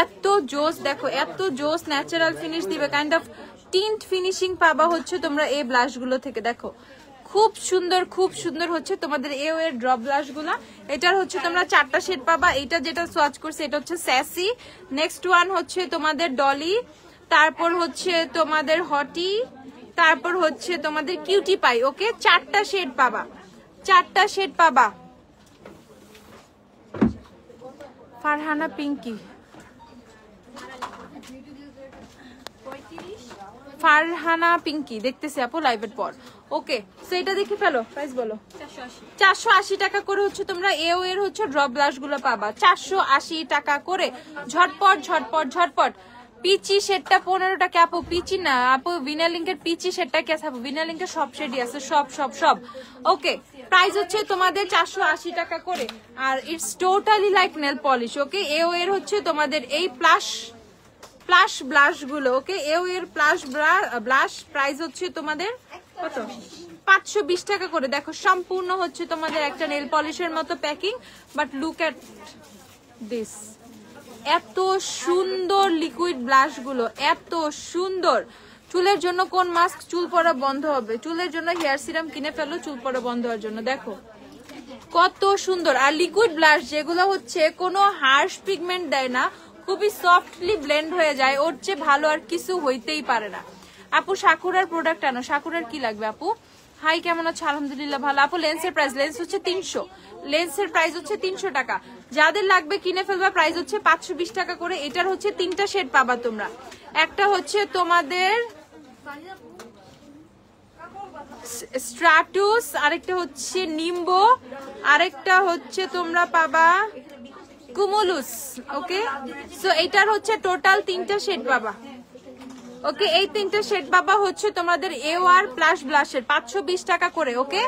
A: এত জোস, দেখো এত জোস ন্যাচারাল ফিনিশ দিবে, কাইন্ড অফ টিন্ট ফিনিশিং পাবা হচ্ছে তোমরা এই ব্লাশ গুলো থেকে। দেখো খুব সুন্দর, খুব সুন্দর হচ্ছে তোমাদের এও এর ড্রপ ব্লাশ গুলা। এটার হচ্ছে তোমরা 4টা শেড পাবা। এটা যেটা সোয়াচ করছে এটা হচ্ছে স্যাসি, নেক্সট ওয়ান হচ্ছে তোমাদের ডলি, তারপর হচ্ছে তোমাদের হটি, তারপর হচ্ছে তোমাদের কিউটি পাই। ওকে, 4টা শেড পাবা, 4টা শেড পাবা। ফারহানা পিঙ্কি, ফারহানা পিঙ্কি দেখতেছি আপু লাইভের পর। ওকে, সো এটা দেখে ফেলো, প্রাইস বলো। 480 টাকা করে হচ্ছে তোমরা এও এর হচ্ছে ড্রপ ব্লাশ গুলো পাবা, 480 টাকা করে। ঝটপট ঝটপট ঝটপট। পিচি শেডটা 15 টাকা আপু, পিচি না আপু, ভিনা লিঙ্কের পিচি শেডটা কি আছে আপু? ভিনা লিঙ্কের সব শেডই আছে, সব সব সব। ওকে, প্রাইস হচ্ছে তোমাদের 480 টাকা করে। আর it's totally like nail polish. Okay, এও এর হচ্ছে তোমাদের এই প্লাস ব্লাশ গুলো। ওকে, এও এর ব্লাশ প্রাইস হচ্ছে তোমাদের কত? 520 টাকা করে। দেখো সম্পূর্ণ হচ্ছে তোমাদের একটা নেল পলিশের মতো packing, but look at this, এত সুন্দর লিকুইড ব্লাশ গুলো, এত সুন্দর। চুলের জন্য কোন মাস্ক? চুল পড়া বন্ধ হবে। চুলের জন্য হেয়ার সিরাম কিনে ফেলো চুল পড়া বন্ধ হওয়ার জন্য। দেখো কত সুন্দর। আর লিকুইড ব্লাশ যেগুলো হচ্ছে কোনো হার্শ পিগমেন্ট দেয় না, খুবই সফটলি ব্লেন্ড হয়ে যায়, ওর চেয়ে ভালো আর কিছু হইতেই পারে না। আপু সাকুরার প্রোডাক্ট আনো। সাকুরার কি লাগবে আপু? হাই, কেমন আছো? আলহামদুলিল্লাহ ভালো। আপু লেন্সের প্রাইস, লেন্স হচ্ছে 300, লেন্সের প্রাইস হচ্ছে 300 টাকা। যাদের লাগবে কিনে ফেলবা, প্রাইস হচ্ছে 520 টাকা করে। এটার হচ্ছে 3টা শেড পাবা তোমরা। একটা হচ্ছে তোমাদের স্ট্রাটুস, আরেকটা হচ্ছে নিম্বো, আরেকটা হচ্ছে তোমরা পাবা কুমুলুস। ওকে, সো এটার হচ্ছে টোটাল 3টা শেড পাবা। ওকে, এই 3টা শেড পাবা হচ্ছে তোমাদের এওআর প্লাস ব্লাশের 520 টাকা করে। ওকে,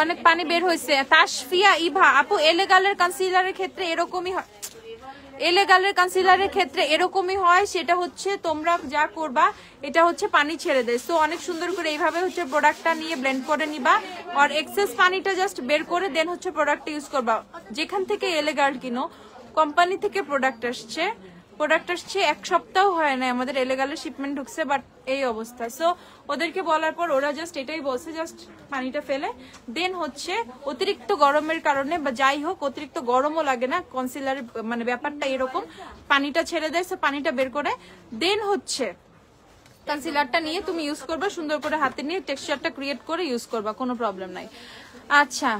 A: অনেক পানি বের হয়েছে। তাসফিয়া ইভা আপু, এলেগালের কনসিলারের ক্ষেত্রে এরকমই হয়, এলেগালের কনসিলারের ক্ষেত্রে এরকমই হয়। সেটা হচ্ছে তোমরা যা করবা, এটা হচ্ছে পানি ছেড়ে দেয়। সো অনেক সুন্দর করে এইভাবে হচ্ছে প্রোডাক্টটা নিয়ে ব্লেন্ড করে নিবা, আর এক্সেস পানিটা জাস্ট বের করে দেন হচ্ছে প্রোডাক্টটা ইউজ করবা। যেখান থেকে এলেগাল কিনো, কোম্পানি থেকে প্রোডাক্ট আসছে 1 সপ্তাহ হয় না আমাদের এলেগালের শিপমেন্ট ঢুকছে, বাট এই অবস্থা। সো ওদেরকে বলার পর ওরা জাস্ট এটাই বলছে, জাস্ট পানিটা ফেলে দেন হচ্ছে অতিরিক্ত গরমের কারণে বা যাই হোক, অতিরিক্ত গরমও লাগে না কনসিলার, মানে ব্যাপারটা এরকম, পানিটা ছেড়ে দেয়, সো পানিটা বের করে দেন হচ্ছে কনসিলারটা নিয়ে তুমি ইউজ করবা, সুন্দর করে হাতে নিয়ে টেক্সচারটা ক্রিয়েট করে ইউজ করবা, কোনো প্রবলেম নাই। আচ্ছা,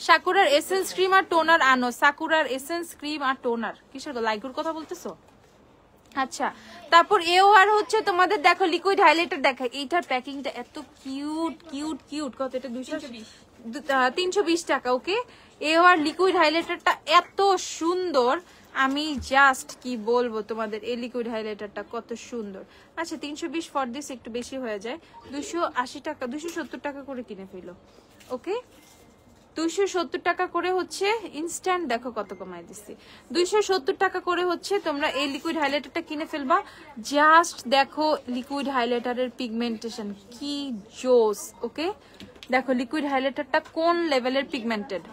A: সাকুরার এসেন্স ক্রিম আর টোনার আনো। সাকুরার এসেন্স ক্রিম আর টোনার কিসের লাইকুর কথা বলতেছো? আচ্ছা, তারপর এও আর হচ্ছে তোমাদের দেখো লিকুইড হাইলাইটার দেখা। এইটার প্যাকিংটা এত কিউট কিউট কিউট। কত এটা? 320 টাকা। ওকে, এও আর লিকুইড হাইলাইটারটা এত সুন্দর, আমি জাস্ট কি বলবো তোমাদের, এই লিকুইড হাইলাইটারটা কত সুন্দর। আচ্ছা, 320 ফর দিস একটু বেশি হয়ে যায়, 280 টাকা 270 টাকা করে কিনে ফেলো। ওকে, 270 টাকা করে হচ্ছে ইনস্ট্যান্ট, দেখো কত কমাই দিচ্ছি, 270 টাকা করে হচ্ছে। তোমরা এই লিকুইড হাইলাইটারটা কিনে ফেলবা। জাস্ট দেখো লিকুইড হাইলাইটারের পিগমেন্টেশন কি জোস। ওকে, দেখো লিকুইড হাইলাইটারটা কোন লেভেলের পিগমেন্টেড,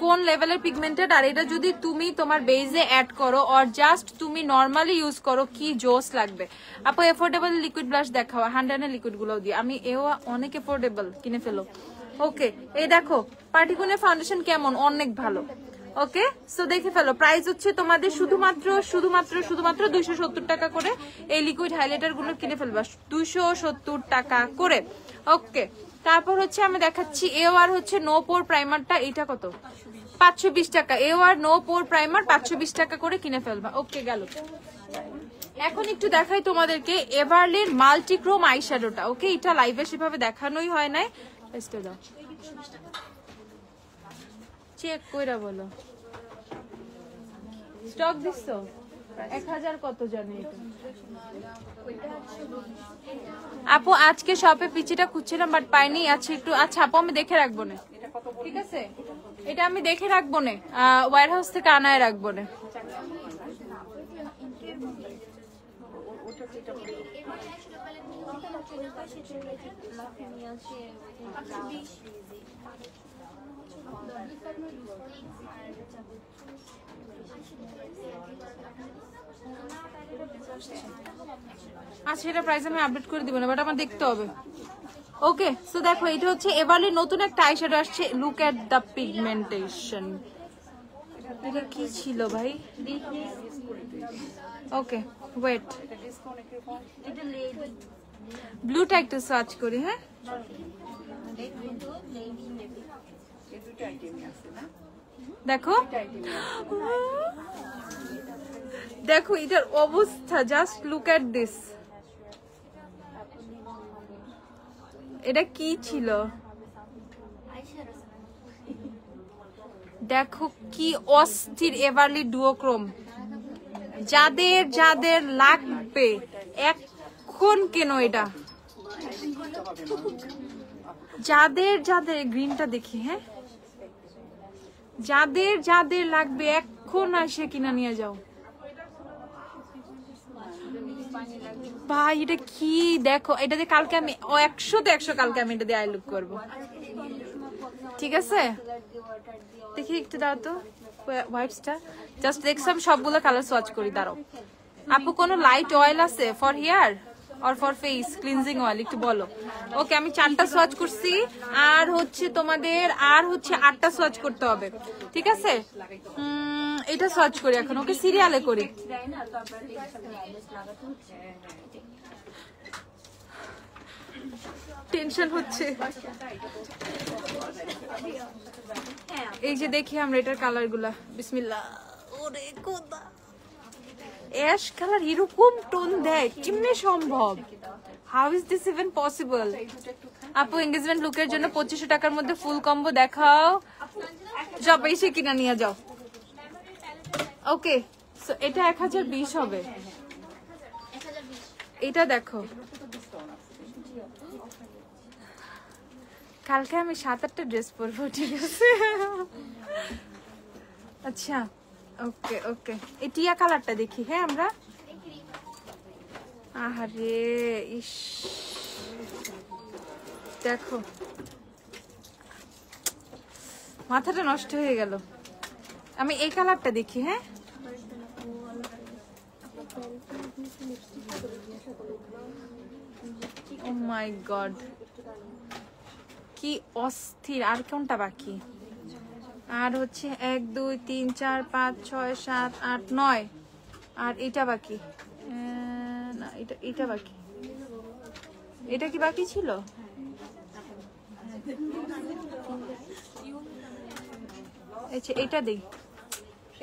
A: কোন লেভেলের পিগমেন্টেড। আর এটা যদি তুমি তোমার বেজে অ্যাড করো আর জাস্ট তুমি নর্মালি ইউজ করো, কি জোস লাগবে। আপু এফোর্ডেবল লিকুইড ব্লাশ দেখাও, 100 লিকুইড গুলো দিয়ে। আমি এও অনেক এফোর্ডেবল, কিনে ফেলো। ওকে, এই দেখো পার্টিকুলার ফাউন্ডেশন কেমন, অনেক ভালো। ওকে, সো দেখে ফেলো। প্রাইস হচ্ছে তোমাদের শুধুমাত্র 270 টাকা করে। এই লিকুইড হাইলাইটার গুলো কিনে ফেলবা 270 টাকা করে। ওকে, তারপর হচ্ছে আমি দেখাচ্ছি এওয়ার হচ্ছে নো পোর প্রাইমারটা। এটা কত? 520 টাকা। এওয়ার নো পোর প্রাইমার 520 টাকা করে কিনে ফেলবা। ওকে, গেল। এখন একটু দেখাই তোমাদেরকে এভারলির মাল্টিক্রোম আইশ্যাডোটা। ওকে, এটা লাইভে সেভাবে দেখানোই হয় নাই। দাও, চেক কইরা বলো। স্টক দিছো 1000 কত জানে এটা? আপু আজকে শপে পিচিটা খুঁজছিলাম বাট পাইনি। আচ্ছা একটু, আচ্ছা আপু আমি দেখে রাখবো না, ঠিক আছে? এটা আমি দেখে রাখবো না, ওয়্যার হাউস থেকে আনায় রাখবো না। আচ্ছা এটা প্রাইস আমি আপডেট করে দিব না, বাট আমার দেখতে হবে। ওকে, সো দেখো এটা হচ্ছে এবারে নতুন একটা আইশ্যাডো আসছে। Look at the pigmentation. এটা কি ছিল ভাই? ওকে ওয়েট, ব্লুটা একটু সার্চ করি। হ্যাঁ দেখো, দেখো এটার অবস্থা, জাস্ট লুক এট দিস। এটা কি ছিল দেখো, কি অস্থির এভারলি ডুওক্রোম। যাদের যাদের লাগবে এখন কেন এটা, যাদের যাদের গ্রিনটা দেখি। হ্যাঁ, যাদের যাদের লাগবে এখন আসে কিনা নিয়ে যাও ভাই। এটা কি দেখো, এটা দিয়ে কালকে আমি 100 কালকে আমি এটা দিয়ে আই লুক করবো, ঠিক আছে? দেখি একটু দাও তো ওয়াইপসটা, জাস্ট দেখলাম সবগুলো কালার সোয়াচ করি। দাঁড়াও আপু, কোনো লাইট অয়েল আছে for hair or for face cleansing oil একটু বলো। ওকে, আমি 4টা সোয়াচ করছি, আর হচ্ছে তোমাদের আর হচ্ছে 8টা সোয়াচ করতে হবে, ঠিক আছে? এটা সোয়াচ করি এখন। ওকে, সিরিয়ালে করি। টেনশন হচ্ছে। এই যে দেখি আমরা এটার কালার গুলা, বিসমিল্লাহ। ওরে খোদা, অ্যাশ কালার এরকম টোন দেয় কেমনে সম্ভব? How is this even possible? আপু এঙ্গেজমেন্ট লুকের জন্য 2500 টাকার মধ্যে ফুল কম্বো দেখাও, সব এসে কিনা নিয়ে যাও। ওকে, সো এটা 1020 হবে। এটা দেখো, কালকে আমি 7-8টা ড্রেস পরবো, ঠিক আছে? আচ্ছা ওকে ওকে, এই টিয়া কালারটা দেখি। হ্যাঁ আমরা, আহারে ইস, দেখো মাথাটা নষ্ট হয়ে গেল। আমি এই কালারটা দেখি। হ্যাঁ, ও মাই গড কি অস্থির। আর কোনটা বাকি? আর হচ্ছে 1 2 3 4 5 6 7 8 9, আর এটা বাকি না, এটা বাকি। এটা কি বাকি ছিল? আচ্ছা এটা দেই,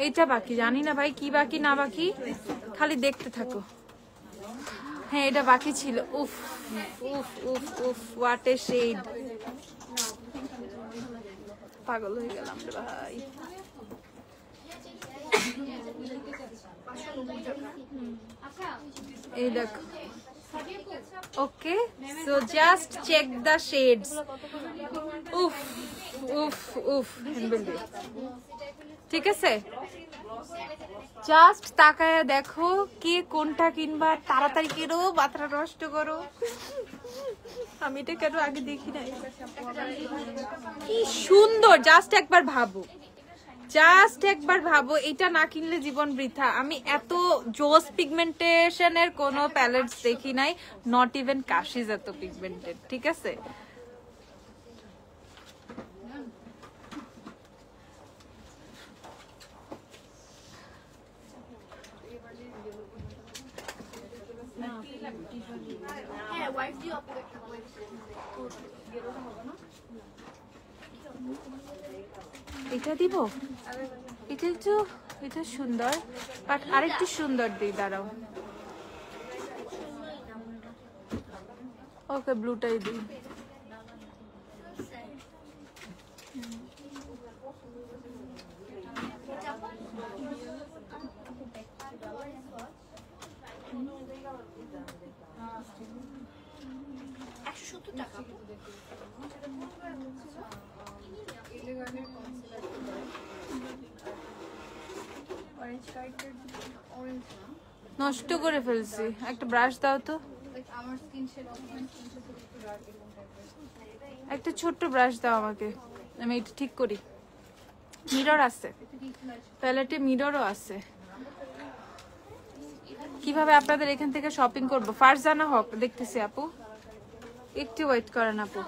A: এইটা বাকি। জানি না ভাই কি বাকি না বাকি, খালি দেখতে থাকো। হ্যাঁ এটা বাকি ছিল। উফ উফ উফ উফ, হোয়াট এ শেড। পাগল হয়ে গেলাম রে ভাই। এই দেখো okay, so just check the shades. উফ উফ উফ, ঠিক আছে, জাস্ট তাকায় দেখো কে কোনটা কিনবা, তাড়াতাড়ি কেনো, মাথা নষ্ট করো। আমি এটা কেন আগে দেখি নাই, কি সুন্দর, জাস্ট একবার ভাবো, জাস্ট একবার ভাবো, এটা না কিনলে জীবন বৃথা। আমি এত জোস পিগমেন্টেশনের কোনো প্যালেটস দেখি নাই, নট ইভেন কাশিজ এত পিগমেন্টেড, ঠিক আছে। এটা দিব, এটা তো, এটা সুন্দর, বাট আরেকটু সুন্দর দিই, দাঁড়াও। ওকে, ব্লুটাই দিই। নষ্ট করে ফেলছি, একটা ব্রাশ দাও তো, একটা ছোট্ট ব্রাশ দাও আমাকে, আমি এটা ঠিক করি। মিরর আছে প্যালেটে, মিররও আছে। কিভাবে আপনাদের এখান থেকে শপিং করব, ফার্স্ট জানা হোক, দেখতেছি আপু, একটু ওয়েট করেন আপু।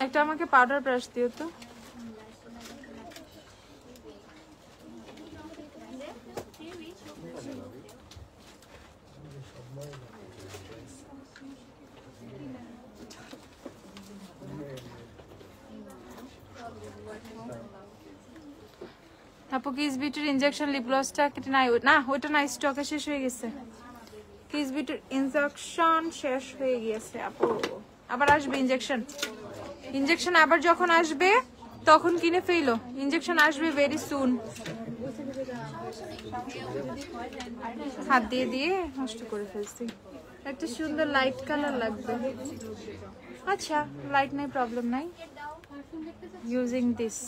A: একটা আমাকে পাউডার ব্রাশ দিও তো। আপু কিস বিউটির ইনজেকশন লিপ গ্লসটা কেটে নাই না, ওটা না, স্টকে শেষ হয়ে গেছে। কিস বিউটির ইনজেকশন শেষ হয়ে গিয়েছে আপু, আবার আসবে ইনজেকশন। ইনজেকশন আবার যখন আসবে তখন কিনে ফেলো, ইনজেকশন আসবে ভেরি সুন। হাত দিয়ে দিয়ে নষ্ট করে ফেলছি। একটা সুন্দর লাইট কালার লাগবে। আচ্ছা, লাইট নাই, প্রবলেম নাই, ইউজিং দিস।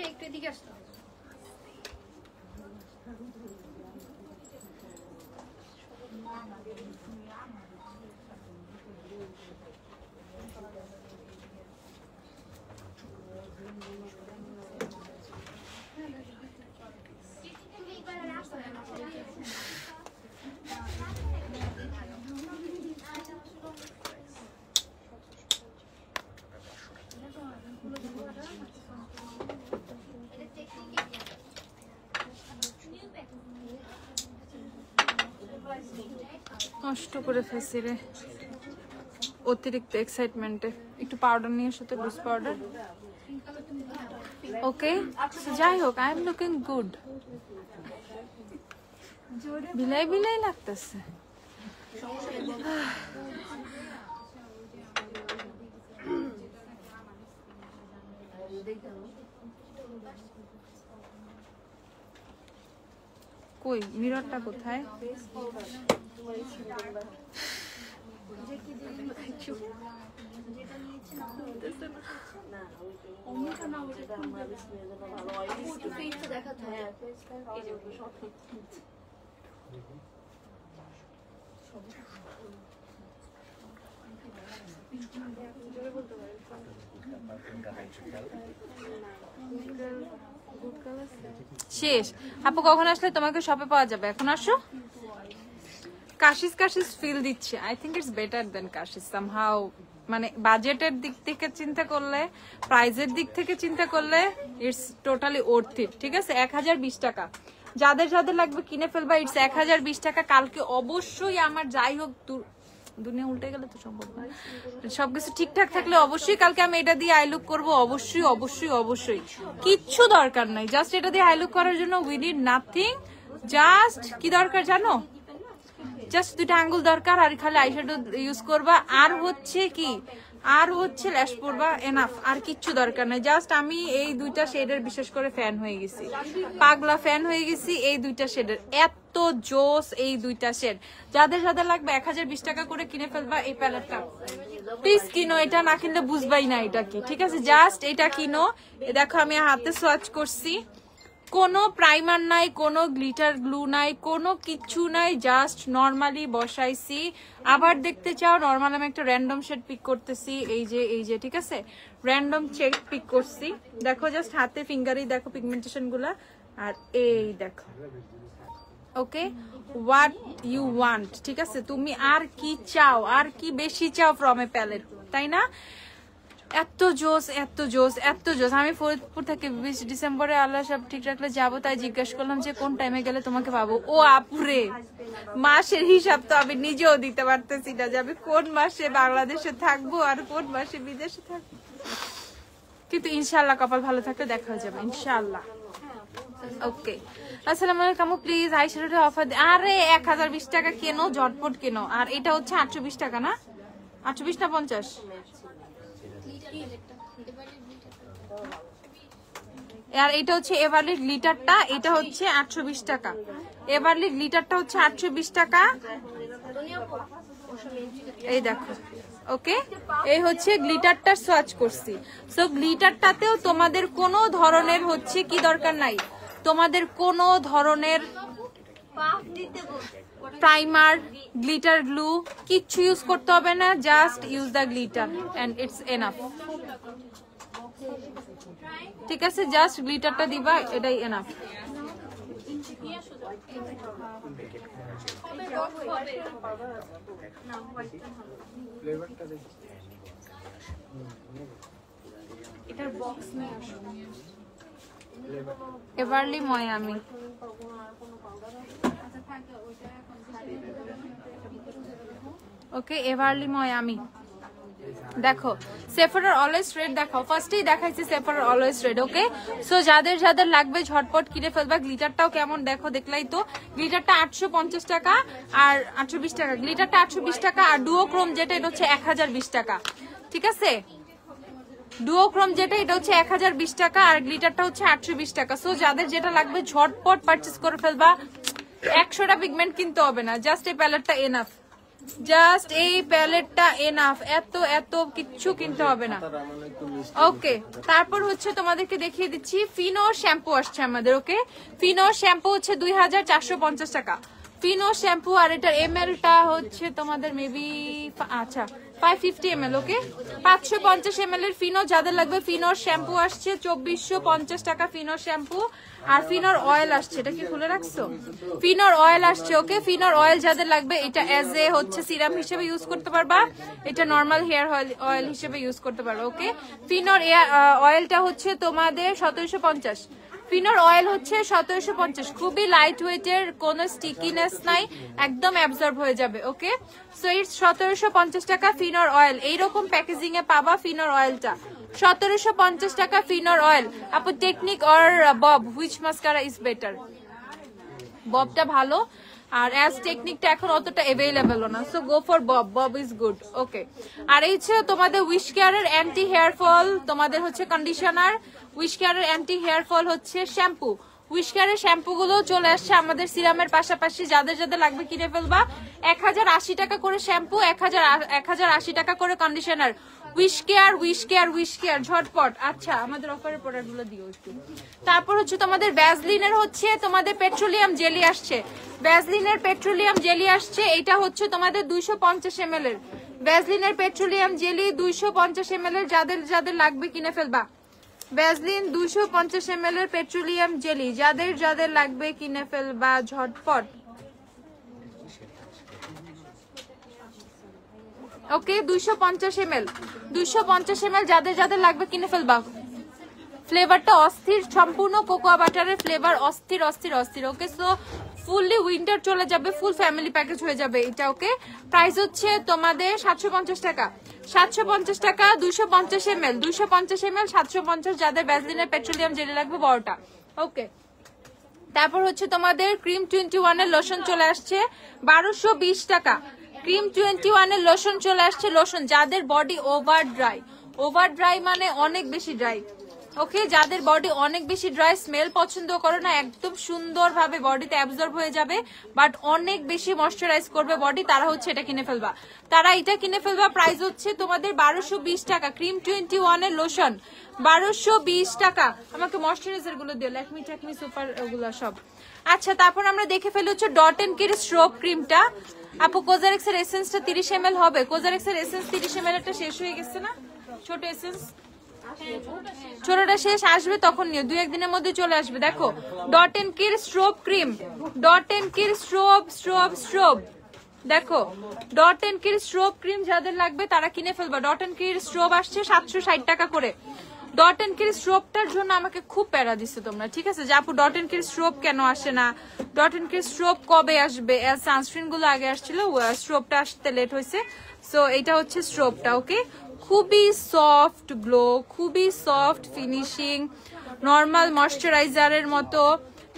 B: একটু এদিকে আসতো।
A: নষ্ট করে ফেলছি রে অতিরিক্ত এক্সাইটমেন্টে। একটু পাউডার নিয়ে এসো তো, লুজ পাউডার। ওকে, যাই হোক, আই এম লুকিং গুড। বিলাই বিলাই লাগতেছে। কই মিররটা কোথায়? শেষ। আপু কখন আসলে তোমাকে শপে পাওয়া যাবে? এখন আসো। কাশিস কাশিস ফিল দিচ্ছে। I think it's better then Kashish somehow. মানে বাজেটের দিক থেকে চিন্তা করলে, প্রাইজের দিক থেকে চিন্তা করলে ইটস টোটালি ওর্থ ইট। ঠিক আছে, 1020 টাকা। যাদের যাদের লাগবে কিনে ফেলবা। ইটস 1020 টাকা। কালকে অবশ্যই আমার যাই হোক দুনিয়া উল্টে গেলে তো সম্ভব না, সবকিছু ঠিকঠাক থাকলে অবশ্যই কালকে আমি এটা দিয়ে আই লুক করবো। অবশ্যই অবশ্যই অবশ্যই, কিচ্ছু দরকার নাই, জাস্ট এটা দিয়ে আই লুক করার জন্য উই নিড নাথিং। জাস্ট কি দরকার জানো, জাস্ট 2টা আঙ্গুল দরকার, আর খালি আইশ্যাডো ইউজ করবা, আর হচ্ছে কি, আর হচ্ছে ল্যাশ পরবা, এনাফ। আর কিচ্ছু দরকার নাই। জাস্ট আমি এই 2টা শেডের বিশেষ করে ফ্যান হয়ে গেছি, পাগলা ফ্যান হয়ে গেছি এই 2টা শেডের। এত জোস এই 2টা শেড। যাদের যাদের লাগবে 1020 টাকা করে কিনে ফেলবা এই প্যালেটটা। প্লিজ কিনো, এটা না কিনলে বুঝবাই না এটা কি, ঠিক আছে? জাস্ট এটা কিনো। দেখো আমি হাতে সোয়াচ করছি, কোনো প্রাইমার নাই, কোনো গ্লিটার গ্লু নাই, কোনো কিচ্ছু নাই, জাস্ট নর্মালি বসাইছি। আবার দেখতে চাও নর্মাল আমি একটা র্যান্ডম শেড পিক করতেছি, এই যে ঠিক আছে, র্যান্ডম শেড পিক করছি। দেখো জাস্ট হাতে ফিঙ্গারই দেখো পিগমেন্টেশন গুলা, আর এই দেখো। ওকে, হোয়াট ইউ ওয়ান্ট, ঠিক আছে? তুমি আর কি চাও, আর কি বেশি চাও ফ্রম এ প্যালেট, তাই না? এত জোস এত জোস এত জোস। আমি ফরিদপুর থেকে 20 ডিসেম্বরে আল্লাহ সব ঠিক রাখলে যাবো, তাই জিজ্ঞাসা করলাম যে কোন টাইমে গেলে তোমাকে পাবো। ও আপুরে, মাসের হিসাব তো আমি নিজেও দিতে পারতেছি না যে আমি কোন মাসে বাংলাদেশে থাকবো আর কোন মাসে বিদেশে থাকবো, কিন্তু ইনশাআল্লাহ কপাল ভালো থাকলে দেখা হয়ে যাবে ইনশাআল্লাহ। ওকে, আসসালামু আলাইকুম। প্লিজ আইশ্যাডোটা অফার। আরে 1020 টাকা কেনো, ঝটপট কেনো। আর এটা হচ্ছে 820 টাকা না, 820 না 50? আর এটা হচ্ছে এভারলি গ্লিটারটা, এটা হচ্ছে 820 টাকা। এভারলি গ্লিটারটা হচ্ছে 820 টাকা। এই দেখো, ওকে, এই হচ্ছে গ্লিটারটা সোয়াচ করছি। সো গ্লিটারটাতেও তোমাদের কোনো ধরনের হচ্ছে কি দরকার নাই, তোমাদের কোনো ধরনের প্রাইমার, গ্লিটার গ্লু কিচ্ছু ইউজ করতে হবে না, just use the glitter and it's enough, ঠিক আছে? জাস্ট গ্লিটারটা দিবা, এটাই এনাফ। এটার বক্স নিয়ে আসো, এভারলি ময়ামি। ওকে, এভারলি ময়ামি। দেখো সেফারার অলওয়েজ রেড দেখাও, ফার্স্টেই দেখাইছি সেফারার অলওয়েজ রেড। ওকে, সো যাদের যাদের লাগবে ঝটপট কিনে ফেলবা। গ্লিটারটাও কেমন দেখো, দেখলাই তো। গ্লিটারটা 850 টাকা আর 820 টাকা, গ্লিটারটা 820 টাকা, আর ডুওক্রোম যেটা এটা হচ্ছে 1020 টাকা, ঠিক আছে? ডুওক্রোম যেটা এটা হচ্ছে 1020 টাকা, আর গ্লিটারটা হচ্ছে 820 টাকা। সো যাদের যেটা লাগবে ঝটপট পারচেজ করে ফেলবা। 100টা পিগমেন্ট কিনতে হবে না, জাস্ট এই প্যালেটটা এনাফ, জাস্ট এই প্যালেটটা এনাফ, এত এত কিচ্ছু কিনতে হবে না। ওকে, তারপর হচ্ছে তোমাদেরকে দেখিয়ে দিচ্ছি ফিনোর শ্যাম্পু আসছে আমাদের। ওকে, ফিনোর শ্যাম্পু হচ্ছে 2450 টাকা ফিনো শ্যাম্পু, আর এটার এমএলটা হচ্ছে তোমাদের মেবি আচ্ছা 550 ml। ওকে, 550 ml এর ফিনো যাদের লাগবে। ফিনোর শ্যাম্পু আসছে 2450 টাকা ফিনোর শ্যাম্পু, আর ফিনোর অয়েল আসছে, এটা কি খুলে রাখছো? ফিনোর অয়েল আসছে। ওকে, ফিনোর অয়েল যাদের লাগবে এটা এজ এ হচ্ছে সিরাম হিসেবে ইউজ করতে পারবা, এটা নর্মাল হেয়ার অয়েল হিসেবে ইউজ করতে পারবা। ওকে, ফিনোর অয়েলটা হচ্ছে তোমাদের 1750। ফিনোর অয়েল হচ্ছে 1750, খুবই লাইট ওয়েটের, কোনো স্টিকিনেস নাই, একদম অ্যাবজর্ব হয়ে যাবে। ওকে, সো ইটস 1750 টাকা ফিনোর অয়েল। এইরকম প্যাকেজিং এ পাবা ফিনোর অয়েলটা, 1750 টাকা ফিনোর অয়েল। আপু technic or bob, which mascara is better? ববটা ভালো, আর অ্যাজ টেকনিকটা এখন অতটা অ্যাভেলেবল না, so go for bob, bob is good. Okay, আর এই হচ্ছে তোমাদের উইশ কেয়ারের অ্যান্টি হেয়ার ফল, তোমাদের হচ্ছে কন্ডিশনার, উইশ কেয়ারের অ্যান্টি হেয়ার ফল হচ্ছে শ্যাম্পু। উইশ কেয়ারের শ্যাম্পু গুলো চলে আসছে আমাদের সিরামের পাশাপাশি, যাদের যাদের লাগবে কিনে ফেলবা। 1080 টাকা করে শ্যাম্পু, 1080 টাকা করে conditioner. Wish care wish care wish care, ঝটপট। আচ্ছা, আমাদের অফারের প্রোডাক্ট গুলো দিও একটু। তারপর হচ্ছে তোমাদের ভ্যাসলিনের হচ্ছে তোমাদের পেট্রোলিয়াম জেলি আসছে, ভ্যাসলিনের পেট্রোলিয়াম জেলি আসছে, এটা হচ্ছে তোমাদের 250 ml এর ভ্যাসলিনের পেট্রোলিয়াম জেলি, 250 ml এর যাদের যাদের লাগবে কিনে ফেলবা। ভ্যাসলিন 250 ml এর পেট্রোলিয়াম জেলি, যাদের যাদের লাগবে কিনে ফেলবা ঝটপট। ওকে, 250 ml যাদের যাদের লাগবে কিনে ফেলবা। ফ্লেভারটা অস্থির, সম্পূর্ণ কোকোয়া বাটারের ফ্লেভার, অস্থির অস্থির অস্থির। ওকে, সো ফুললি উইন্টার চলে যাবে, ফুল ফ্যামিলি প্যাকেজ হয়ে যাবে এটা। ওকে, প্রাইস হচ্ছে তোমাদের 750 টাকা। 750 টাকা, 250 ml, 250 ml 750, যাদের ভ্যাসলিনের পেট্রোলিয়াম জেলি লাগবে বড়টা। ওকে, তারপর হচ্ছে তোমাদের ক্রিম 21 এর লোশন চলে আসছে 1220 টাকা। ক্রিম 21 এর লোশন চলে আসছে, লোশন যাদের বডি ওভার ড্রাই মানে অনেক বেশি ড্রাই। ওকে, যাদের বডি অনেক বেশি ড্রাই, স্মেল পছন্দ করো না, একদম সুন্দরভাবে বডিতে অ্যাবজর্ব হয়ে যাবে বাট অনেক বেশি ময়শ্চারাইজ করবে বডি, তারা হচ্ছে এটা কিনে ফেলবা, প্রাইস হচ্ছে তোমাদের 1220 টাকা। ক্রিম 21 এর লোশন 1220 টাকা। আমাকে ময়শ্চারাইজার গুলো দিও, ল্যাকমি ট্যাকমি সুপার ওগুলো সব। আচ্ছা, তারপর আমরা দেখে ফেলি হচ্ছে ডট এন্ড কির স্ট্রোব ক্রিমটা। আপু কোজারেক্স এর এসেন্সটা 30 ml হবে? কোজারেক্স এর এসেন্স 30 ml একটা শেষ হয়ে গেছে না? ছোট এসেন্স ছোটটা শেষ আসবে তখন নিও, 2-1 দিনের মধ্যে চলে আসবে। দেখো ডট এন্ড কির স্ট্রোব ক্রিম, ডট এন্ড কির স্ট্রোব দেখো, ডট এন্ড কির স্ট্রোব ক্রিম যাদের লাগবে তারা কিনে ফেলবা। ডট এন্ড কির স্ট্রোব আসছে 760 টাকা করে। ডট এন্ড কির স্ট্রোবটার জন্য আমাকে খুব প্যারা দিচ্ছে তোমরা, ঠিক আছে, যে আপু ডট এন্ড কির স্ট্রোব কেন আসে না, ডট এন্ড কির স্ট্রোব কবে আসবে? সানস্ক্রিন গুলো আগে আসছিল, স্ট্রোবটা আসতে লেট হয়েছে। সো এটা হচ্ছে স্ট্রোবটা। ওকে, খুবই সফট গ্লো, খুবই সফট ফিনিশিং, নর্মাল ময়শ্চারাইজারের মতো,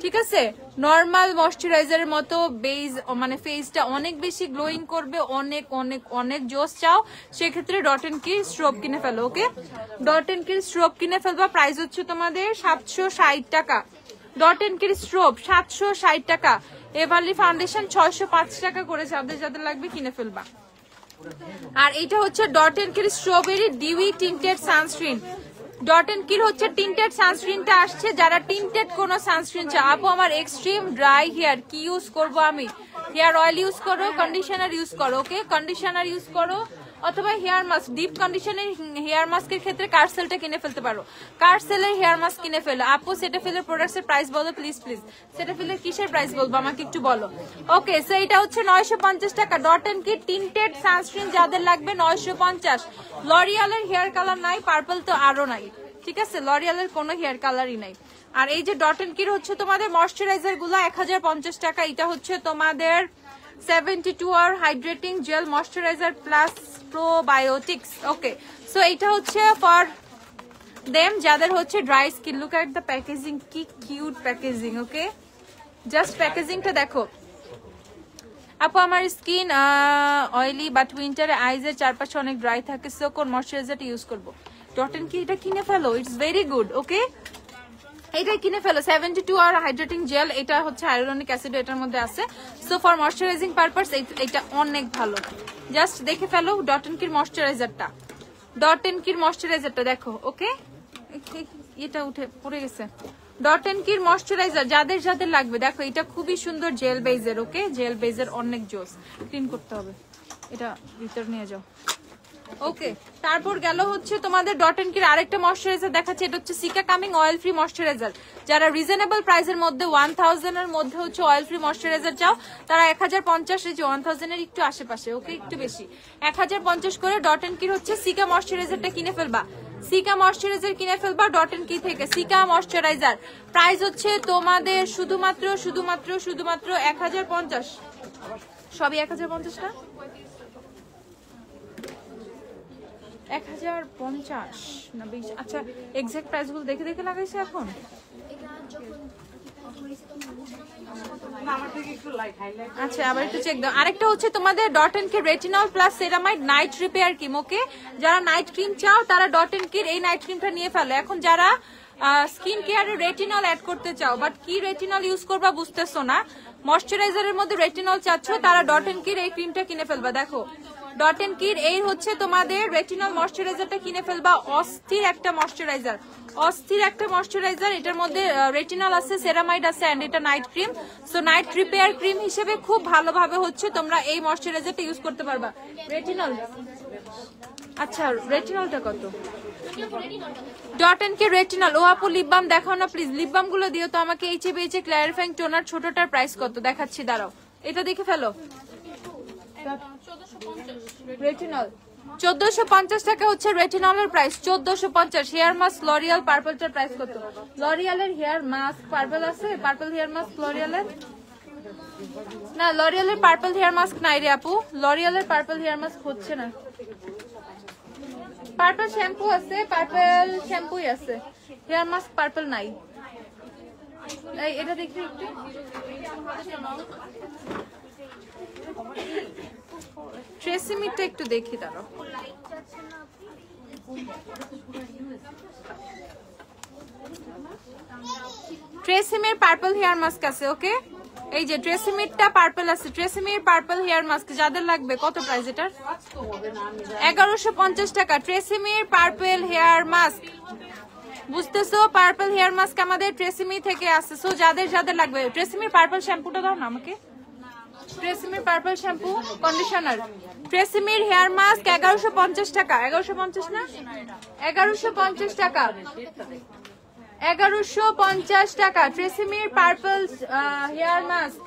A: ঠিক আছে, নর্মাল ময়শ্চারাইজারের মতো বেজ, মানে ফেসটা অনেক বেশি গ্লোয়িং করবে, অনেক অনেক অনেক জোস চাও সেক্ষেত্রে ডট এন্ড কির স্ট্রোব কিনে ফেলো। ওকে, ডট এন্ড কির স্ট্রোব কিনে ফেলবা, প্রাইস হচ্ছে তোমাদের 760 টাকা। ডট এন্ড কির স্ট্রোব 760 টাকা। এভারলি ফাউন্ডেশন 605 টাকা করে, যাদের যাদের লাগবে কিনে ফেলবা। আর এটা হচ্ছে ডট এন্ড কির strawberry dewy tinted sunscreen. Dot and কির হচ্ছে টিন্টেড সানস্ক্রিনটা আসছে, যারা টিন্টেড কোন সানস্ক্রিন চাও, আপু আমার এক্সট্রিম ড্রাই হেয়ার, কি ইউজ করব আমি? হেয়ার অয়েল ইউজ করো, কন্ডিশনার ইউজ করো। ওকে, কন্ডিশনার ইউজ করো অথবা হেয়ার মাস্ক, ডিপ কন্ডিশনের হেয়ার মাস্কের ক্ষেত্রে কার্সেলটা কিনে ফেলতে পারো, কার্সেলের হেয়ার মাস্ক কিনে ফেলো। আপু সেটাফিলের প্রোডাক্টস এর প্রাইস বলো প্লিজ প্লিজ, সেটাফিলের কিসের প্রাইস বলবো আমাকে একটু বলো। ওকে, সো এটা হচ্ছে 950 টাকা। ডট এন্ড কির টিন্টেড সানস্ক্রিন যাদের লাগবে 950। লরিয়ালের হেয়ার কালার নাই, পার্পল তো আরো নাই, ঠিক আছে, লরিয়ালের কোনো হেয়ার কালারই নাই। আর এই যে ডট এন্ড কির হচ্ছে তোমাদের ময়শ্চারাইজার গুলো 1050 টাকা। এটা হচ্ছে তোমাদের 72 hour hydrating gel moisturiser plus probiotics. Okay, so এটা হচ্ছে ফর দেম যাদের হচ্ছে dry skin. Look at the packaging, কি কিউট প্যাকেজিং। ওকে, জাস্ট প্যাকেজিংটা দেখো। আপু আমার স্কিন অয়েলি বাট উইন্টারে আইজের চারপাশে অনেক ড্রাই থাকে, সো কোন ময়শ্চারাইজারটা ইউজ করবো? ডট এন্ড কি এটা কিনে ফেলো, ইটস ভেরি গুড। ওকে, এটা কিনে ফেলো, 72 hour হাইড্রেটিং জেল, এটা হচ্ছে হাইয়ালুরনিক অ্যাসিড এটার মধ্যে আছে। সো ফর ময়শ্চারাইজিং পারপাস এটা অনেক ভালো, জাস্ট দেখে ফেলো ডট এন্ড কির ময়শ্চারাইজারটা, ডট এন্ড কির ময়শ্চারাইজারটা দেখো। ওকে, এটা উঠে পড়ে গেছে। ডট এন্ড কির ময়শ্চারাইজার যাদের যাদের লাগবে দেখো, এটা খুবই সুন্দর জেল বেজের। ওকে, জেল বেজের অনেক জোস, ক্লিন করতে হবে, এটা ভিতর নিয়ে যাও। ওকে, তারপর গেল হচ্ছে তোমাদের ডট এন্ড কির আরেকটা ময়শ্চারাইজার দেখাচ্ছে, এটা হচ্ছে seeker coming oil free moisturiser. যারা রিজনেবল প্রাইসের মধ্যে 1000 এর মধ্যে হচ্ছে অয়েল ফ্রি ময়শ্চারাইজার চাও, তারা 1050, 1000 এর একটু আশেপাশে, ওকে, একটু বেশি, 1050 করে ডট এন্ড কির হচ্ছে সিকা ময়শ্চারাইজারটা কিনে ফেলবা। সিকা ময়শ্চারাইজার কিনে ফেলবা ডট এন্ড কি থেকে, সিকা ময়শ্চারাইজার। প্রাইস হচ্ছে তোমাদের শুধুমাত্র 1050, সবই 1050 না, 1050 না 20। আচ্ছা, এক্সাক্ট প্রাইস গুলো দেখে দেখে লাগাইছে এখন। আচ্ছা, আবার একটু চেক দাও। আরেকটা হচ্ছে তোমাদের ডট এন্ড কির retinol plus ceramide night repair cream. Okay, যারা নাইট ক্রিম চাও তারা ডট এন্ড কির এই নাইট ক্রিমটা নিয়ে ফেলো। এখন যারা স্কিন কেয়ারে রেটিনল অ্যাড করতে চাও বাট কি রেটিনল ইউজ করবা বুঝতেছো না, ময়শ্চারাইজারের মধ্যে রেটিনল চাচ্ছ, তারা ডট এন্ড কির এই ক্রিমটা কিনে ফেলবা। দেখো ডট এন্ড কির এই হচ্ছে তোমাদের রেটিনল ময়শ্চারাইজারটা কিনে ফেলবা। অস্থির একটা ময়শ্চারাইজার, অস্থির একটা ময়শ্চারাইজার, এটার মধ্যে রেটিনল আছে, সেরামাইড আছে, এন্ড এটা night cream. So night repair cream হিসেবে খুব ভালোভাবে হচ্ছে তোমরা এই ময়শ্চারাইজারটা ইউজ করতে পারবা। রেটিনল, আচ্ছা রেটিনলটা কত? ডট এন্ড কির রেটিনল। ও আপু লিপ বাম দেখাও না প্লিজ, লিপ বাম গুলো দিও তো আমাকে। এইচএ ক্ল্যারিফাইং টোনার ছোটটার প্রাইস কত দেখাচ্ছি, দাঁড়াও, এটা দেখে ফেলো। রেটিনল 1450 টাকা হচ্ছে রেটিনলের প্রাইস। 1450। হেয়ার মাস্ক লরিয়াল পার্পলটার প্রাইস কত? লরিয়ালের হেয়ার মাস্ক পার্পল আছে? পার্পল হেয়ার মাস্ক লরিয়ালের না, লরিয়ালের পার্পল হেয়ার মাস্ক নাই রে আপু, লরিয়ালের পার্পল হেয়ার মাস্ক হচ্ছে না। পার্পল শ্যাম্পু আছে, পার্পল শ্যাম্পুই আছে, হেয়ার মাস্ক পার্পল নাই। এই এটা দেখি একটু, ট্রেসিমিটা একটু দেখি দাঁড়াও। ট্রেসিমির পার্পল হেয়ার মাস্ক আছে। ওকে, এই যে ট্রেসিমিরটা পার্পল আছে, ট্রেসিমির পার্পল হেয়ার মাস্ক যাদের লাগবে। কত প্রাইস এটার? 1150 টাকা। ট্রেসিমির পার্পল হেয়ার মাস্ক, বুঝতেছো? পার্পল হেয়ার মাস্ক আমাদের ট্রেসিমি থেকে আসছে। সো যাদের যাদের লাগবে, ট্রেসিমির পার্পল শ্যাম্পুটা দাও না আমাকে। ট্রেসিমির পার্পল শ্যাম্পু কন্ডিশনার, ট্রেসিমির হেয়ার মাস্ক 1150 টাকা। 1150 না, 1150 টাকা, 1150 টাকা ট্রেসিমির পার্পল হেয়ার মাস্ক।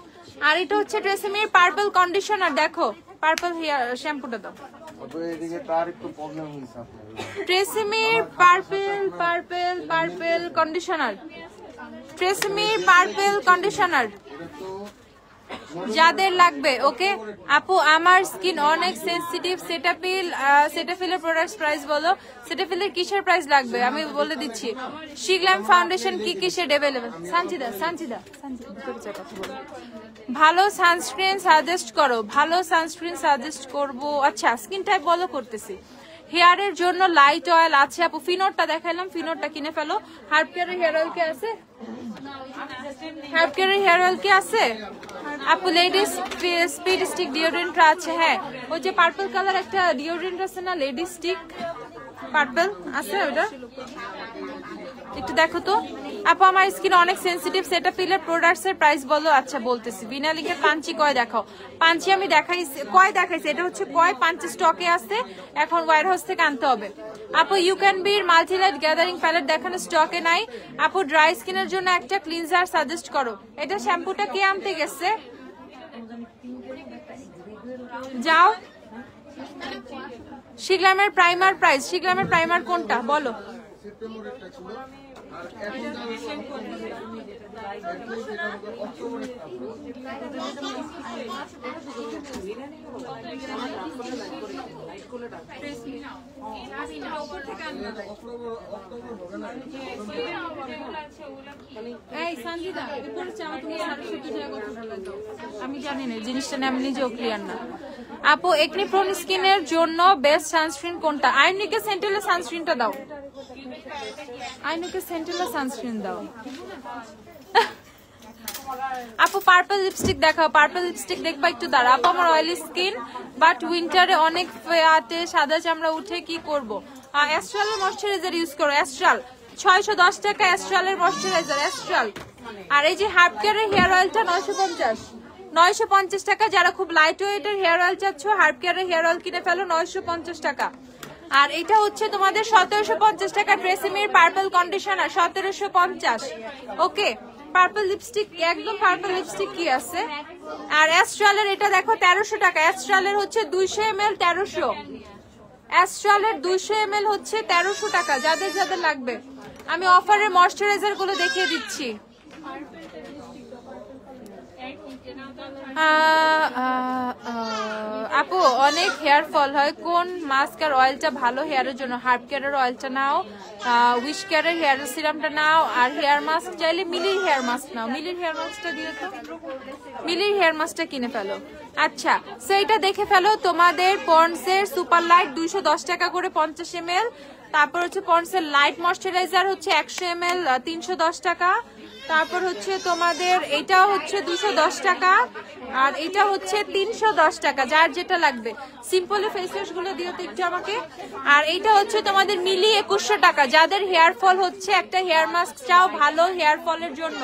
A: আর এটা হচ্ছে ট্রেসিমির পার্পল কন্ডিশনার। দেখো পার্পল হেয়ার শ্যাম্পুটা দাও। ট্রেসিমির পার্পল কন্ডিশনার, ট্রেসিমির পার্পল কন্ডিশনার যাদের লাগবে। ওকে আপু, আমার স্কিন অনেক সেনসিটিভ। সেটাফিলের প্রোডাক্টস প্রাইস বলো। সেটাফিলের কিসের প্রাইস লাগবে আমি বলে দিচ্ছি। শিগ্ল্যাম ফাউন্ডেশন কি কিসের অ্যাভেলেবল? সানজিদা ভালো সানস্ক্রিন সাজেস্ট করো। ভালো সানস্ক্রিন সাজেস্ট করবো। আচ্ছা, স্কিন টাইপ বলো, করতেছি। হেয়ারের জন্য লাইট অয়েল আছে আপু, ফিনোরটা দেখাইলাম, ফিনোরটা কিনে ফেলো। হার্ব কেয়ারের হেয়ার অয়েল কি আছে? হার্ব কেয়ারের হেয়ার অয়েল কি আছে আপু? লেডিস স্পিড স্টিক ডিওড্রেন্ট আছে। হ্যাঁ, ওই যে পার্পল কালার একটা ডিওড্রেন্ট আছে না, লেডিস স্টিক পার্পল আছে, ওটা একটু দেখো তো আপু। আমার স্কিন অনেক সেনসিটিভ। সেটাফিলের প্রোডাক্টস এর প্রাইস বলো। আচ্ছা বলতেছি। ভিনালিকের পাঞ্চি কয় দেখাও। পাঞ্চি আমি দেখাইছি, কয় দেখাইছি, এটা হচ্ছে কয়। পাঞ্চি স্টকে আছে, এখন ওয়্যার হাউস থেকে আনতে হবে আপু। ইউ ক্যান বির মাল্টিলাইট গ্যাদারিং প্যালেট দেখানো স্টকে নাই আপু। ড্রাই স্কিনের জন্য একটা ক্লিনজার সাজেস্ট করো। এটা শ্যাম্পুটা কে আনতে গেছে? যাও। শিগ্ল্যামের প্রাইমার প্রাইস, শিগ্ল্যামের প্রাইমার কোনটা বলো? আমি জানি না জিনিসটা, আমি নিজেও ক্লিয়ার না আপু। একনি প্রোন স্কিনের জন্য বেস্ট সানস্ক্রিন কোনটা? আইনিকে সেন্টেলের সানস্ক্রিনটা দাও। আইনিকে সেন্টেলের সানস্ক্রিন দাও আপু। পার্পল লিপস্টিক দেখাও। পার্পল লিপস্টিক দেখবা একটু দাঁড়া আপু। আমার অয়েলি স্কিন, বাট উইন্টারে অনেক ফেয়াতে সাদা চামড়া উঠে, কি করব? অ্যাস্ট্রালের ময়শ্চারাইজার ইউজ করো। অ্যাস্ট্রাল 610 টাকা, অ্যাস্ট্রালের ময়শ্চারাইজার অ্যাস্ট্রাল। আর এই যে হার্ব কেয়ারের হেয়ার অয়েলটা 950 টাকা। যারা খুব লাইট ওয়েটের হেয়ার অয়েল চাচ্ছ, হার্ব কেয়ারের হেয়ার অয়েল কিনে ফেলো, 950 টাকা। আর এটা হচ্ছে তোমাদের 1750 টাকা। ট্রেসিমির পার্পল কন্ডিশনার 1750। ওকে, পার্পল লিপস্টিক, একদম পার্পল লিপস্টিক কি আছে? আর অ্যাস্ট্রালের এটা দেখো 1300 টাকা। অ্যাস্ট্রালের হচ্ছে 200 ml 1300। অ্যাস্ট্রালের 200 ml হচ্ছে 1300 টাকা। যাদের যাদের লাগবে আমি অফারের ময়শ্চারাইজার গুলো দেখিয়ে দিচ্ছি। আপু অনেক হেয়ার ফল হয়, কোন মাস্ক আর অয়েলটা ভালো হেয়ারের জন্য? হার্ব কেয়ারের অয়েলটা নাও, উইশ কেয়ারের হেয়ার সিরামটা নাও, আর হেয়ার মাস্ক চাইলে মিলির হেয়ার মাস্ক নাও। মিলির হেয়ার মাস্কটা দিয়ে তো, মিলির হেয়ার মাস্কটা কিনে ফেলো। আচ্ছা, সেইটা দেখে ফেলো। তোমাদের পন্ডসের সুপার লাইট 210 টাকা করে 50 ml। তারপর হচ্ছে পন্ডসের লাইট ময়শ্চারাইজার হচ্ছে 100 ml 310 টাকা। তারপর হচ্ছে তোমাদের এটা হচ্ছে 210 টাকা, আর এটা হচ্ছে 310 টাকা। যার যেটা লাগবে। সিম্পলি ফেস ওয়াশ গুলো দিও তো একটু আমাকে। আর এইটা হচ্ছে তোমাদের মিলি 2100 টাকা। যাদের হেয়ার ফল হচ্ছে, একটা হেয়ার মাস্ক চাও ভালো হেয়ার ফলের জন্য,